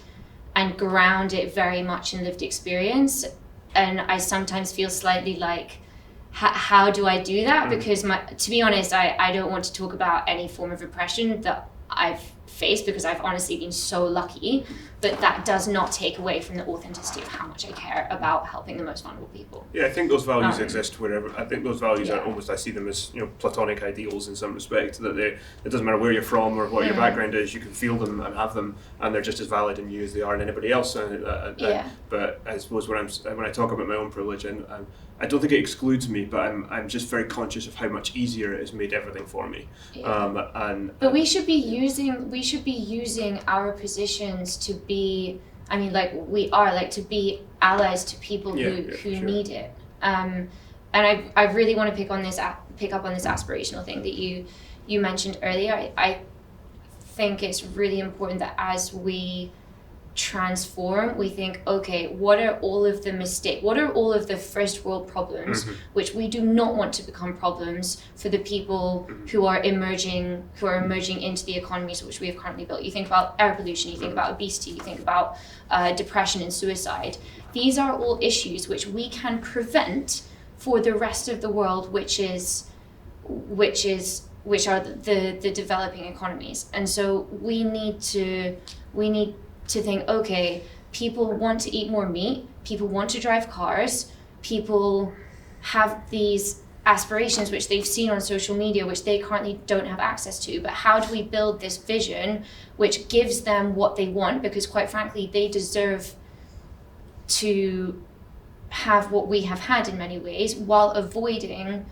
ground it very much in lived experience. And I sometimes feel slightly like, how do I do that? Because to be honest, I don't want to talk about any form of oppression that I've faced, because I've honestly been so lucky, but that does not take away from the authenticity of how much I care about helping the most vulnerable people. Yeah, I think those values exist wherever. I think those values are almost, I see them as, you know, platonic ideals in some respect, that it doesn't matter where you're from or what your background is, you can feel them and have them, and they're just as valid in you as they are in anybody else. But I suppose when I talk about my own privilege, and I don't think it excludes me, but I'm just very conscious of how much easier it has made everything for me. But we should be using our positions to be, I mean, like we are, like to be allies to people who need it. And I really want to pick up on this aspirational thing that you mentioned earlier. I think it's really important that as we transform, we think, okay, what are all of the first world problems which we do not want to become problems for the people who are emerging into the economies which we have currently built. You think about air pollution, you think about obesity, you think about depression and suicide. These are all issues which we can prevent for the rest of the world, which are the developing economies. And so we need to think, okay, people want to eat more meat, people want to drive cars, people have these aspirations which they've seen on social media which they currently don't have access to, but how do we build this vision which gives them what they want? Because quite frankly, they deserve to have what we have had in many ways, while avoiding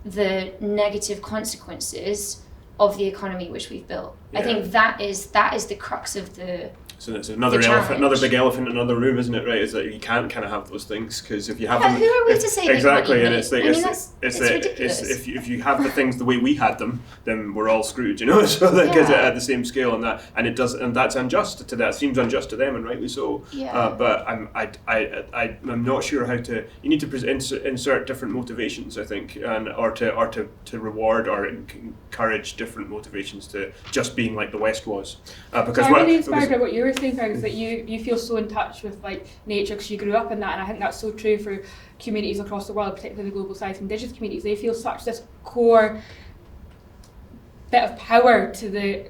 the negative consequences of the economy which we've built. I think that is the crux of the So it's another big elephant in another room, isn't it? Right? Is that you can't kind of have those things, because if you have them, who are we to say exactly? And it's like, it's ridiculous. If you have the things the way we had them, then we're all screwed, you know. So that gets it at the same scale, and that's unjust to that. It seems unjust to them, and rightly so. But I'm not sure how to. You need to insert different motivations, I think, or to reward or encourage different motivations to just being like the West was. Because I'm really inspired by what you were saying, Fergus, that you feel so in touch with like nature because you grew up in that, and I think that's so true for communities across the world, particularly the global south, Indigenous communities. They feel such this core bit of power to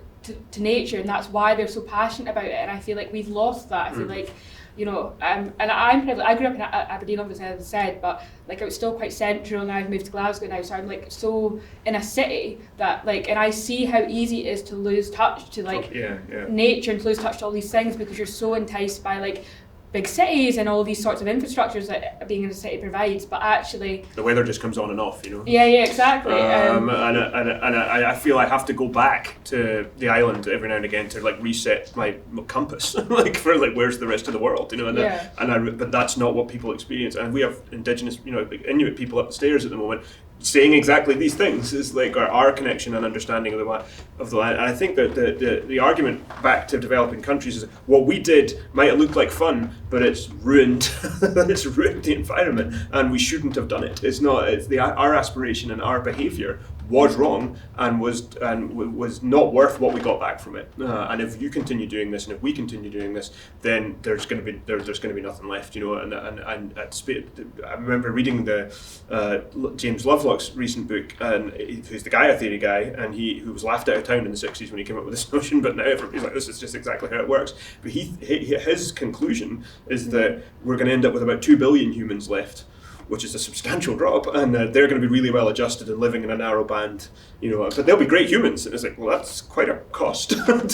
nature, and that's why they're so passionate about it. And I feel like we've lost that. I feel like, you know, and I'm privileged. I grew up in Aberdeen, obviously, as I said, but like I was still quite central, and I've moved to Glasgow now, so I'm like so in a city that like, and I see how easy it is to lose touch to like nature and to lose touch to all these things, because you're so enticed by like big cities and all these sorts of infrastructures that being in a city provides, but actually the weather just comes on and off, you know. Yeah, exactly. And I feel I have to go back to the island every now and again to like reset my compass, like for like where's the rest of the world, you know. But that's not what people experience, and we have Indigenous, you know, Inuit people up the stairs at the moment. saying exactly these things is like our connection and understanding of the land. And I think that the argument back to developing countries is what we did might look like fun, but it's ruined it's ruined the environment, and we shouldn't have done it. It's not. It's our aspiration and our behaviour was wrong and was not worth what we got back from it. And if you continue doing this, and if we continue doing this, then there's going to be nothing left, you know. And I remember reading the James Lovelock's recent book, and who's the Gaia theory guy, and who was laughed out of town in the 60s when he came up with this notion, but now everybody's like, this is just exactly how it works. But his conclusion is that we're going to end up with about 2 billion humans left, which is a substantial drop, and they're going to be really well adjusted and living in a narrow band, you know. But they'll be great humans, and it's like, well, that's quite a cost to have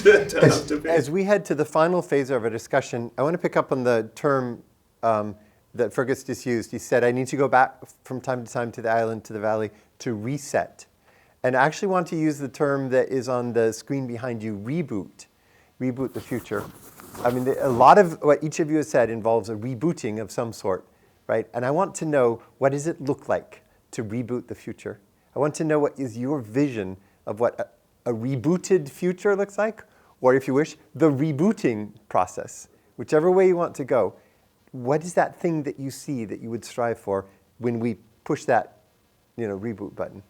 to pay. As we head to the final phase of our discussion, I want to pick up on the term that Fergus just used. He said, I need to go back from time to time to the island, to the valley, to reset. And I actually want to use the term that is on the screen behind you, reboot. Reboot the future. I mean, a lot of what each of you has said involves a rebooting of some sort. Right? And I want to know, what does it look like to reboot the future? I want to know what is your vision of what a rebooted future looks like, or if you wish, the rebooting process. Whichever way you want to go, what is that thing that you see that you would strive for when we push that, reboot button?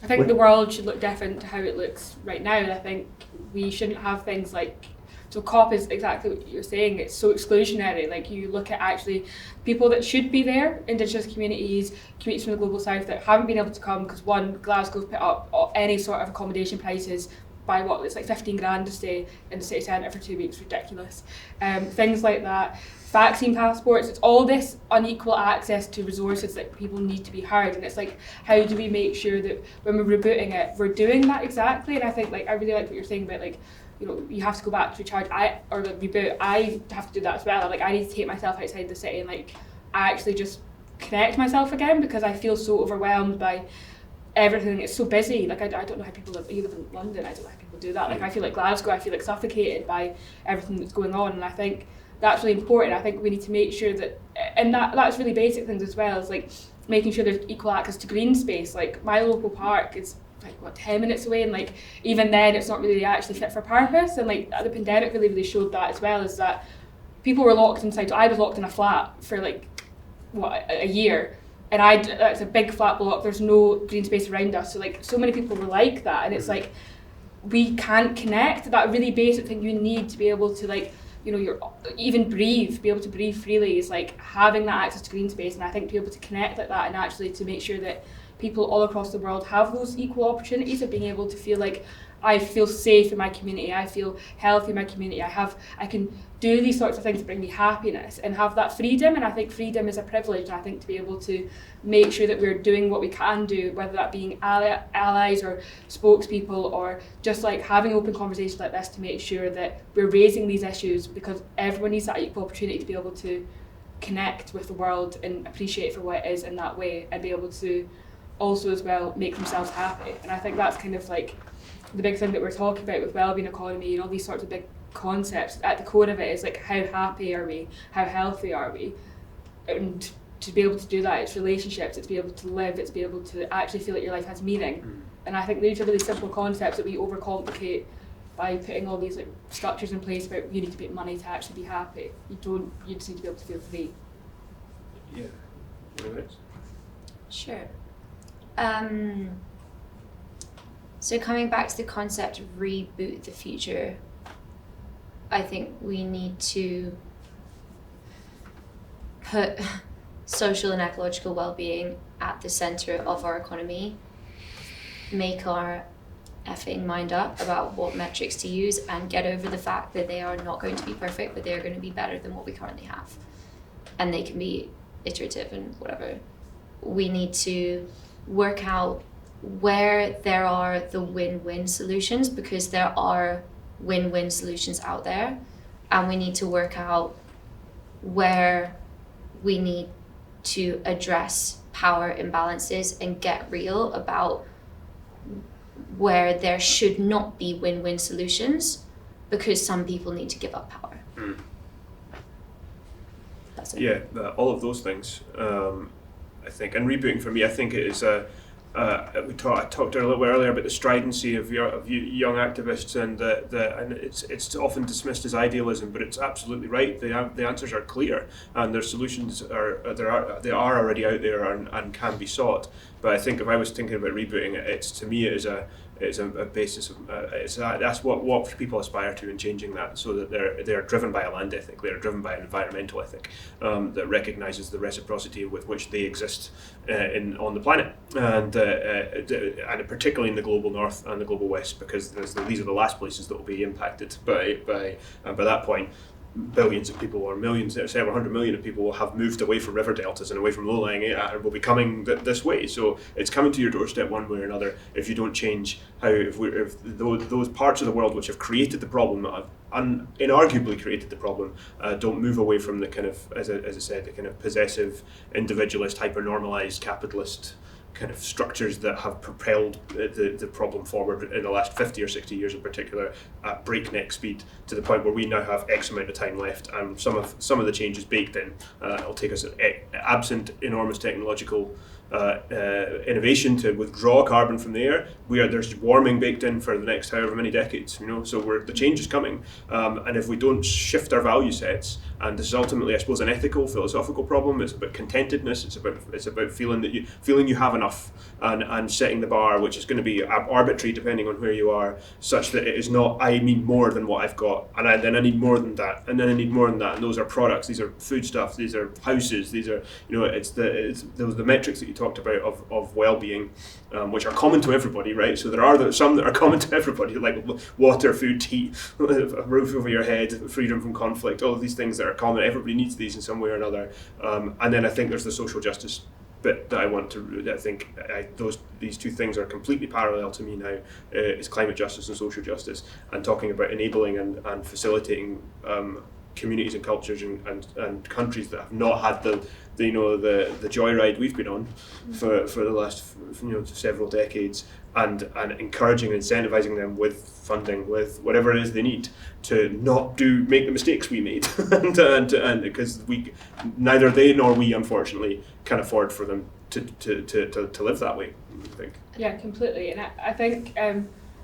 I think the world should look different to how it looks right now. I think we shouldn't have things like, so COP is exactly what you're saying, it's so exclusionary. Like, you look at actually people that should be there, Indigenous communities from the Global South that haven't been able to come because, one, Glasgow's put up any sort of accommodation prices by it's like 15 grand to stay in the city centre for 2 weeks, ridiculous. Things like that. Vaccine passports, it's all this unequal access to resources that people need to be heard, and it's like, how do we make sure that when we're rebooting it, we're doing that exactly? And I think, I really like what you're saying about, you have to go back to recharge. Reboot. I have to do that as well. I need to take myself outside the city and I actually just connect myself again, because I feel so overwhelmed by everything. It's so busy. I don't know how people live. You live in London. I don't know how people do that. I feel like Glasgow. I feel suffocated by everything that's going on, and I think that's really important. I think we need to make sure that, and that's really basic things as well, as making sure there's equal access to green space. My local park is 10 minutes away, and even then it's not really actually fit for purpose. And the pandemic really showed that as well, is that people were locked inside. So I was locked in a flat for a year, and it's a big flat block, there's no green space around us, so so many people were like that, and it's we can't connect. That really basic thing you need to be able to even breathe, be able to breathe freely, is having that access to green space. And I think to be able to connect like that, and actually to make sure that people all across the world have those equal opportunities of being able to feel I feel safe in my community, I feel healthy in my community, I can do these sorts of things that bring me happiness and have that freedom. And I think freedom is a privilege, and I think to be able to make sure that we're doing what we can do, whether that being allies or spokespeople, or just having open conversations like this to make sure that we're raising these issues, because everyone needs that equal opportunity to be able to connect with the world and appreciate for what it is in that way, and be able to also as well make themselves happy. And I think that's kind of the big thing that we're talking about with wellbeing economy and all these sorts of big concepts. At the core of it is how happy are we, how healthy are we, and to be able to do that, it's relationships, it's be able to live, it's be able to actually feel like your life has meaning. And I think these are really simple concepts that we overcomplicate by putting all these structures in place about you need to make money to actually be happy. You just need to be able to feel free. Yeah. Sure. So coming back to the concept of reboot the future, I think we need to put social and ecological well-being at the center of our economy, make our effing mind up about what metrics to use, and get over the fact that they are not going to be perfect, but they are going to be better than what we currently have. And they can be iterative and whatever. We need to work out where there are the win-win solutions, because there are win-win solutions out there, and we need to work out where we need to address power imbalances and get real about where there should not be win-win solutions, because some people need to give up power. That's it. Yeah, all of those things. I think. And rebooting for me, I think it is I talked a little bit earlier about the stridency of young activists, and and it's often dismissed as idealism, but it's absolutely right. The answers are clear, and their solutions are already out there and can be sought. But I think if I was thinking about rebooting, it's a basis of that's what people aspire to in changing that, so that they're driven by a land ethic, they're driven by an environmental ethic that recognises the reciprocity with which they exist on the planet, and particularly in the global north and the global west, because these are the last places that will be impacted by that point. Billions of people, or millions, several hundred million of people will have moved away from river deltas and away from low-lying area, and will be coming this way. So it's coming to your doorstep one way or another if you don't change how, if those parts of the world which have created the problem, inarguably created the problem, don't move away from the kind of, as I said, the kind of possessive, individualist, hyper-normalized, capitalist kind of structures that have propelled the problem forward in the last 50 or 60 years in particular at breakneck speed, to the point where we now have X amount of time left, and some of the changes baked in. It'll take us, absent enormous technological innovation, to withdraw carbon from the air. There's warming baked in for the next however many decades, so the change is coming, and if we don't shift our value sets, and this is ultimately, I suppose, an ethical, philosophical problem. It's about contentedness. It's about feeling you have enough, and setting the bar, which is going to be arbitrary depending on where you are, such that it is not, I need more than what I've got, and then I need more than that, and then I need more than that, and those are products, these are foodstuffs, these are houses, these are, it's the metrics that you talked about of well-being, which are common to everybody, right? So there are some that are common to everybody, like water, food, heat, a roof over your head, freedom from conflict, all of these things that are common. Everybody needs these in some way or another. And then I think there's the social justice bit that I want to. I think these two things are completely parallel to me now. Is climate justice and social justice, and talking about enabling and facilitating communities and cultures and countries that have not had the joyride we've been on for the last several decades, and encouraging and incentivizing them with funding, with whatever it is they need to not make the mistakes we made, and because neither they nor we, unfortunately, can afford for them to live that way, I think. Yeah, completely. And I think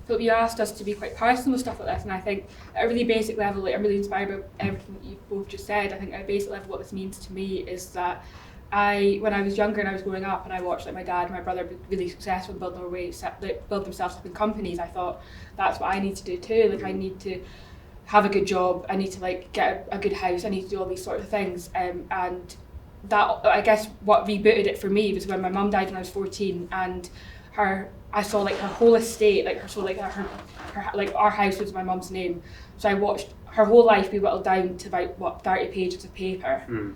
Philip, you asked us to be quite personal with stuff like this, and I think at a really basic level, I'm really inspired by everything that you've both just said. I think at a basic level, what this means to me is that when I was younger and I was growing up, and I watched my dad and my brother be really successful and build themselves up in companies, I thought, that's what I need to do too. I need to have a good job, I need to get a good house, I need to do all these sort of things, and that, I guess, what rebooted it for me was when my mum died when I was 14, and I saw her whole estate, our house was my mum's name, so I watched her whole life be whittled down to about 30 pages of paper.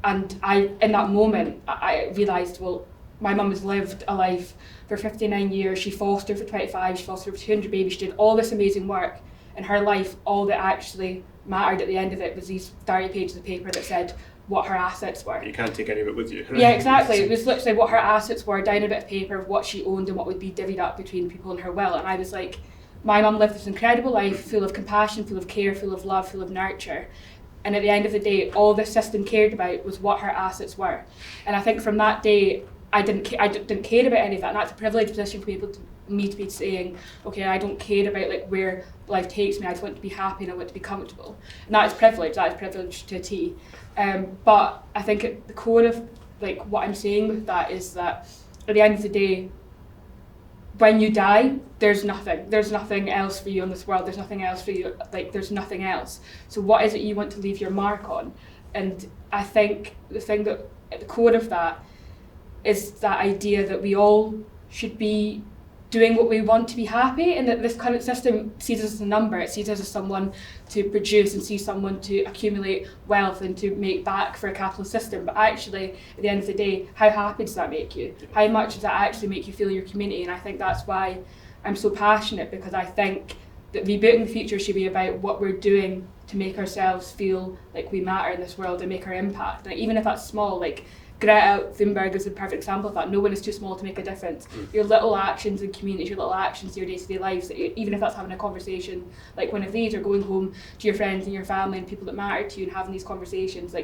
And in that moment, I realised, well, my mum has lived a life for 59 years, she fostered for 25, she fostered for 200 babies, she did all this amazing work. In her life, all that actually mattered at the end of it was these 30 pages of paper that said what her assets were. You can't take any of it with you. Yeah, exactly. It was literally what her assets were, down a bit of paper of what she owned and what would be divvied up between people in her will. And I was like, my mum lived this incredible life, full of compassion, full of care, full of love, full of nurture. And at the end of the day, all this system cared about was what her assets were. And I think from that day, I didn't care about any of that. And that's a privileged position for me to be saying, okay, I don't care about where life takes me, I just want to be happy and I want to be comfortable. And that is privilege to a T. But I think at the core of what I'm saying with that is that at the end of the day, when you die, there's nothing else for you in this world, there's nothing else for you, there's nothing else. So what is it you want to leave your mark on? And I think the thing that at the core of that is that idea that we all should be doing what we want to be happy, and that this current system sees us as a number, it sees us as someone to produce and sees someone to accumulate wealth and to make back for a capitalist system. But actually, at the end of the day, how happy does that make you? How much does that actually make you feel your community? And I think that's why I'm so passionate, because I think that rebooting the future should be about what we're doing to make ourselves feel like we matter in this world and make our impact. And even if that's small, Greta Thunberg is a perfect example of that. No one is too small to make a difference. Your little actions in communities, your little actions in your day-to-day lives, even if that's having a conversation like one of these, or going home to your friends and your family and people that matter to you and having these conversations,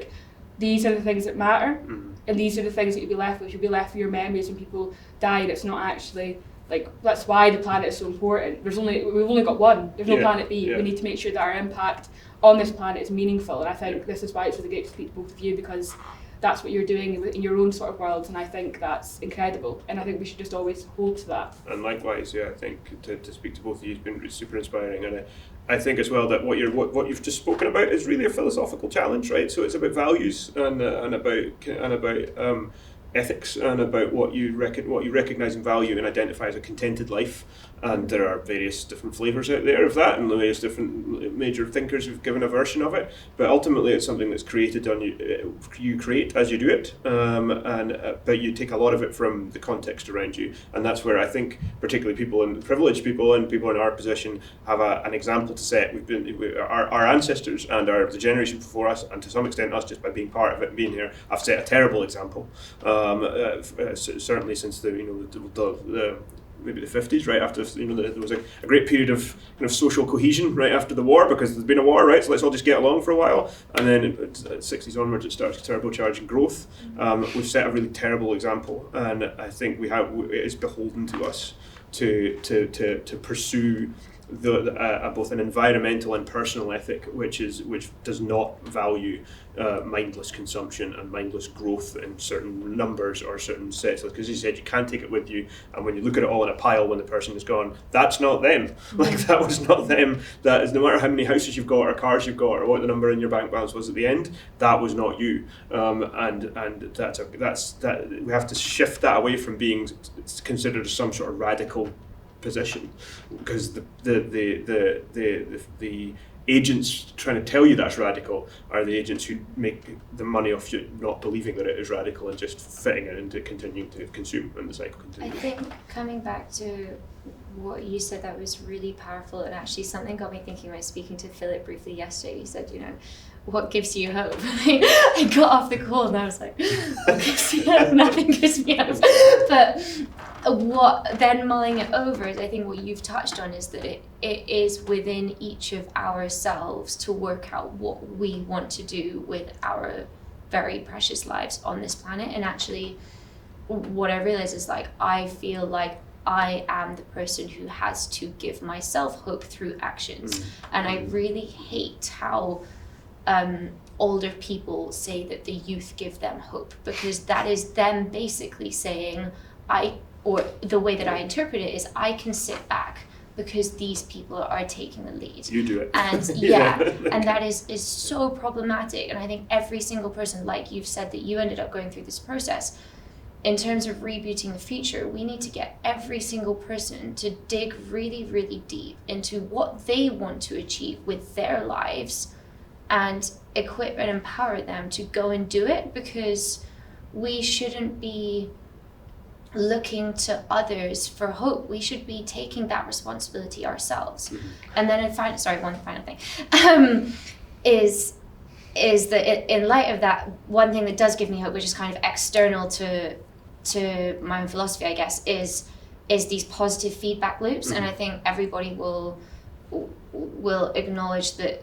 these are the things that matter, and these are the things that you'll be left with. You'll be left with your memories when people die, and it's not actually, like, that's why the planet is so important. We've only got one. There's no planet B. We need to make sure that our impact on this planet is meaningful, and I think this is why it's really great to speak to both of you, because that's what you're doing in your own sort of worlds, and I think that's incredible, and I think we should just always hold to that. And likewise, I think to speak to both of you has been super inspiring, and I think as well that what you've just spoken about is really a philosophical challenge, right? So it's about values and about ethics, and about what you recognise and value and identify as a contented life. And there are various different flavours out there of that, and various different major thinkers who've given a version of it. But ultimately, it's something that's created on you. You create as you do it, but you take a lot of it from the context around you, and that's where I think, particularly privileged people and people in our position, have an example to set. Our ancestors and the generation before us, and to some extent us, just by being part of it and being here, have set a terrible example. Certainly since maybe the 50s, right after there was a great period of kind of social cohesion right after the war, because there's been a war, right? So let's all just get along for a while, and then at 60s onwards it starts turbocharging growth. We've set a really terrible example, and I think it's beholden to us to pursue both an environmental and personal ethic, which does not value mindless consumption and mindless growth in certain numbers or certain sets. Because as you said, you can't take it with you, and when you look at it all in a pile when the person is gone, that's not them. Like, that was not them. That is, no matter how many houses you've got or cars you've got or what the number in your bank balance was at the end, that was not you. And that's we have to shift that away from being considered as some sort of radical position, because the agents trying to tell you that's radical are the agents who make the money off you not believing that it is radical and just fitting it into continuing to consume, and the cycle continues. I think coming back to what you said, that was really powerful, and actually something got me thinking when I was speaking to Philip briefly yesterday. He said, what gives you hope? I got off the call and I was like, what gives you hope? Nothing gives me hope. But what then mulling it over is, I think what you've touched on is that it is within each of ourselves to work out what we want to do with our very precious lives on this planet. And actually what I realized is, like, I feel like I am the person who has to give myself hope through actions. And I really hate how older people say that the youth give them hope, because that is them basically saying, or the way that I interpret it is, I can sit back because these people are taking the lead. You do it. And and that is so problematic. And I think every single person, like you've said, that you ended up going through this process, in terms of rebooting the future, we need to get every single person to dig really, really deep into what they want to achieve with their lives, and equip and empower them to go and do it, because we shouldn't be looking to others for hope. We should be taking that responsibility ourselves. And then one final thing is that in light of that, one thing that does give me hope, which is kind of external to my own philosophy, I guess, is these positive feedback loops. And I think everybody will acknowledge that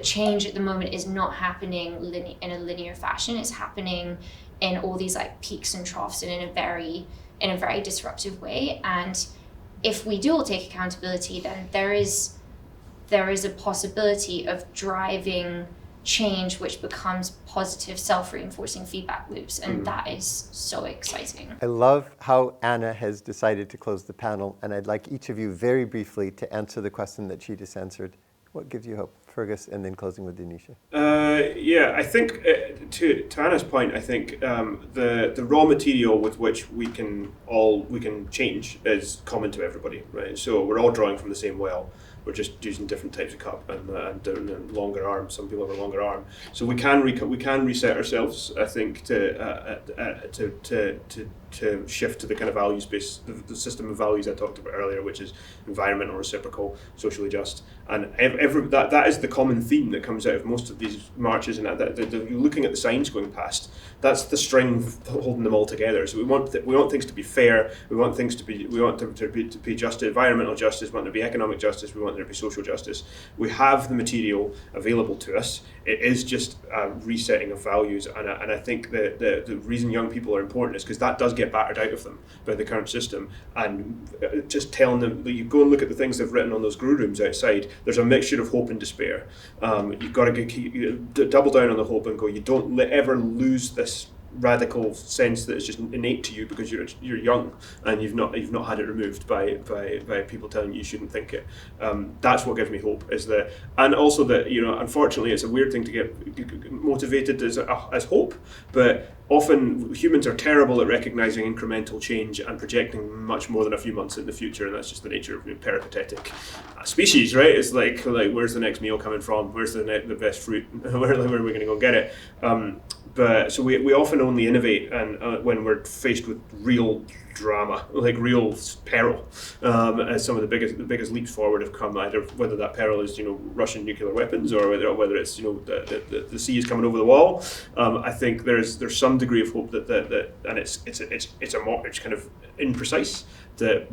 change at the moment is not happening in a linear fashion. It's happening in all these like peaks and troughs, and in a very disruptive way. And if we do all take accountability, then there is a possibility of driving change which becomes positive, self-reinforcing feedback loops, and that is so exciting. I love how Anna has decided to close the panel, and I'd like each of you very briefly to answer the question that she just answered. What gives you hope? Fergus, and then closing with Denisha. I think to Anna's point, I think the raw material with which we can change is common to everybody, right? So we're all drawing from the same well. We're just using different types of cup and longer arms. Some people have a longer arm, so we can reset ourselves. I think to to shift to the kind of values-based, the system of values I talked about earlier, which is environmental, reciprocal, socially just, and that is the common theme that comes out of most of these marches. And you're looking at the signs going past. That's the string holding them all together. So we want things to be fair. We want things to be just, environmental justice. We want there to be economic justice. We want there to be social justice. We have the material available to us. It is just a resetting of values, and I think the reason young people are important is because that does get battered out of them by the current system. And just telling them that you go and look at the things they've written on those grew rooms outside, there's a mixture of hope and despair. You've got to double down on the hope and go, you don't ever lose this radical sense that is just innate to you because you're young and you've not had it removed by people telling you shouldn't think it. That's what gives me hope, and also that, unfortunately it's a weird thing to get motivated as hope, but often humans are terrible at recognizing incremental change and projecting much more than a few months in the future, and that's just the nature of peripatetic species, right? It's like where's the next meal coming from? Where's the best fruit? Where are we going to go get it? But so we often only innovate and when we're faced with real drama, like real peril, as some of the biggest leaps forward have come, either whether that peril is Russian nuclear weapons or whether it's the sea is coming over the wall. I think there's some degree of hope that and it's kind of imprecise, that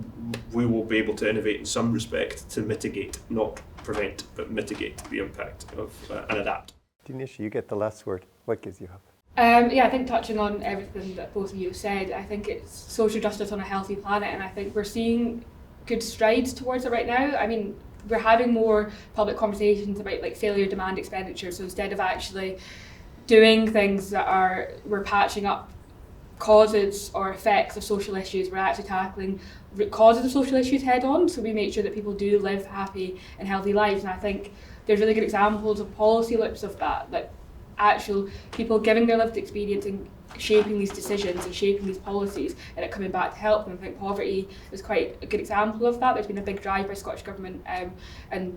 we will be able to innovate in some respect to mitigate, not prevent, but mitigate the impact of and adapt. Denisha, you get the last word. What gives you hope? I think touching on everything that both of you have said, I think it's social justice on a healthy planet, and I think we're seeing good strides towards it right now. I mean, we're having more public conversations about failure demand expenditure, so instead of actually doing things we're patching up causes or effects of social issues, we're actually tackling causes of social issues head on, so we make sure that people do live happy and healthy lives. And I think there's really good examples of policy loops of that, like actual people giving their lived experience and shaping these decisions and shaping these policies and it coming back to help them. I think poverty is quite a good example of that. There's been a big drive by Scottish Government and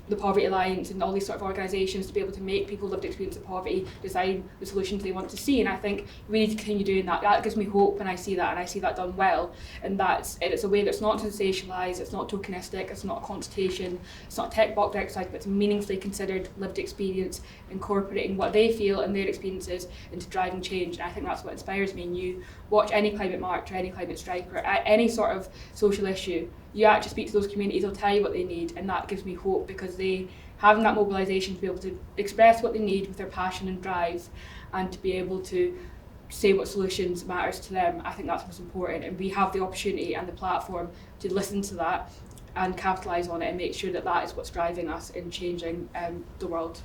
the Poverty Alliance and all these sort of organisations to be able to make people lived experience of poverty design the solutions they want to see, and I think we need to continue doing that. That gives me hope when I see that, and I see that done well, and it's a way that's not sensationalised, it's not tokenistic, it's not a consultation, it's not a tech box exercise, but it's meaningfully considered lived experience, incorporating what they feel and their experiences into driving change. And I think that's what inspires me. And you watch any climate march or any climate strike or any sort of social issue, you actually speak to those communities, they'll tell you what they need, and that gives me hope because they having that mobilisation to be able to express what they need with their passion and drive and to be able to say what solutions matters to them. I think that's what's important, and we have the opportunity and the platform to listen to that and capitalise on it and make sure that that is what's driving us in changing the world.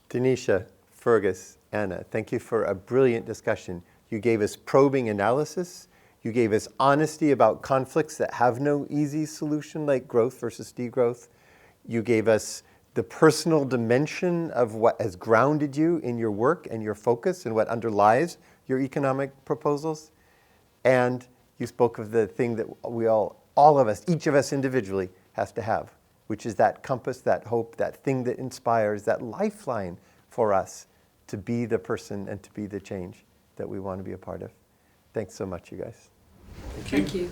Denisha, Fergus, Anna, thank you for a brilliant discussion. You gave us probing analysis. You gave us honesty about conflicts that have no easy solution, like growth versus degrowth. You gave us the personal dimension of what has grounded you in your work and your focus and what underlies your economic proposals. And you spoke of the thing that we all of us, each of us individually has to have, which is that compass, that hope, that thing that inspires, that lifeline for us to be the person and to be the change that we want to be a part of. Thanks so much, you guys. Thank you.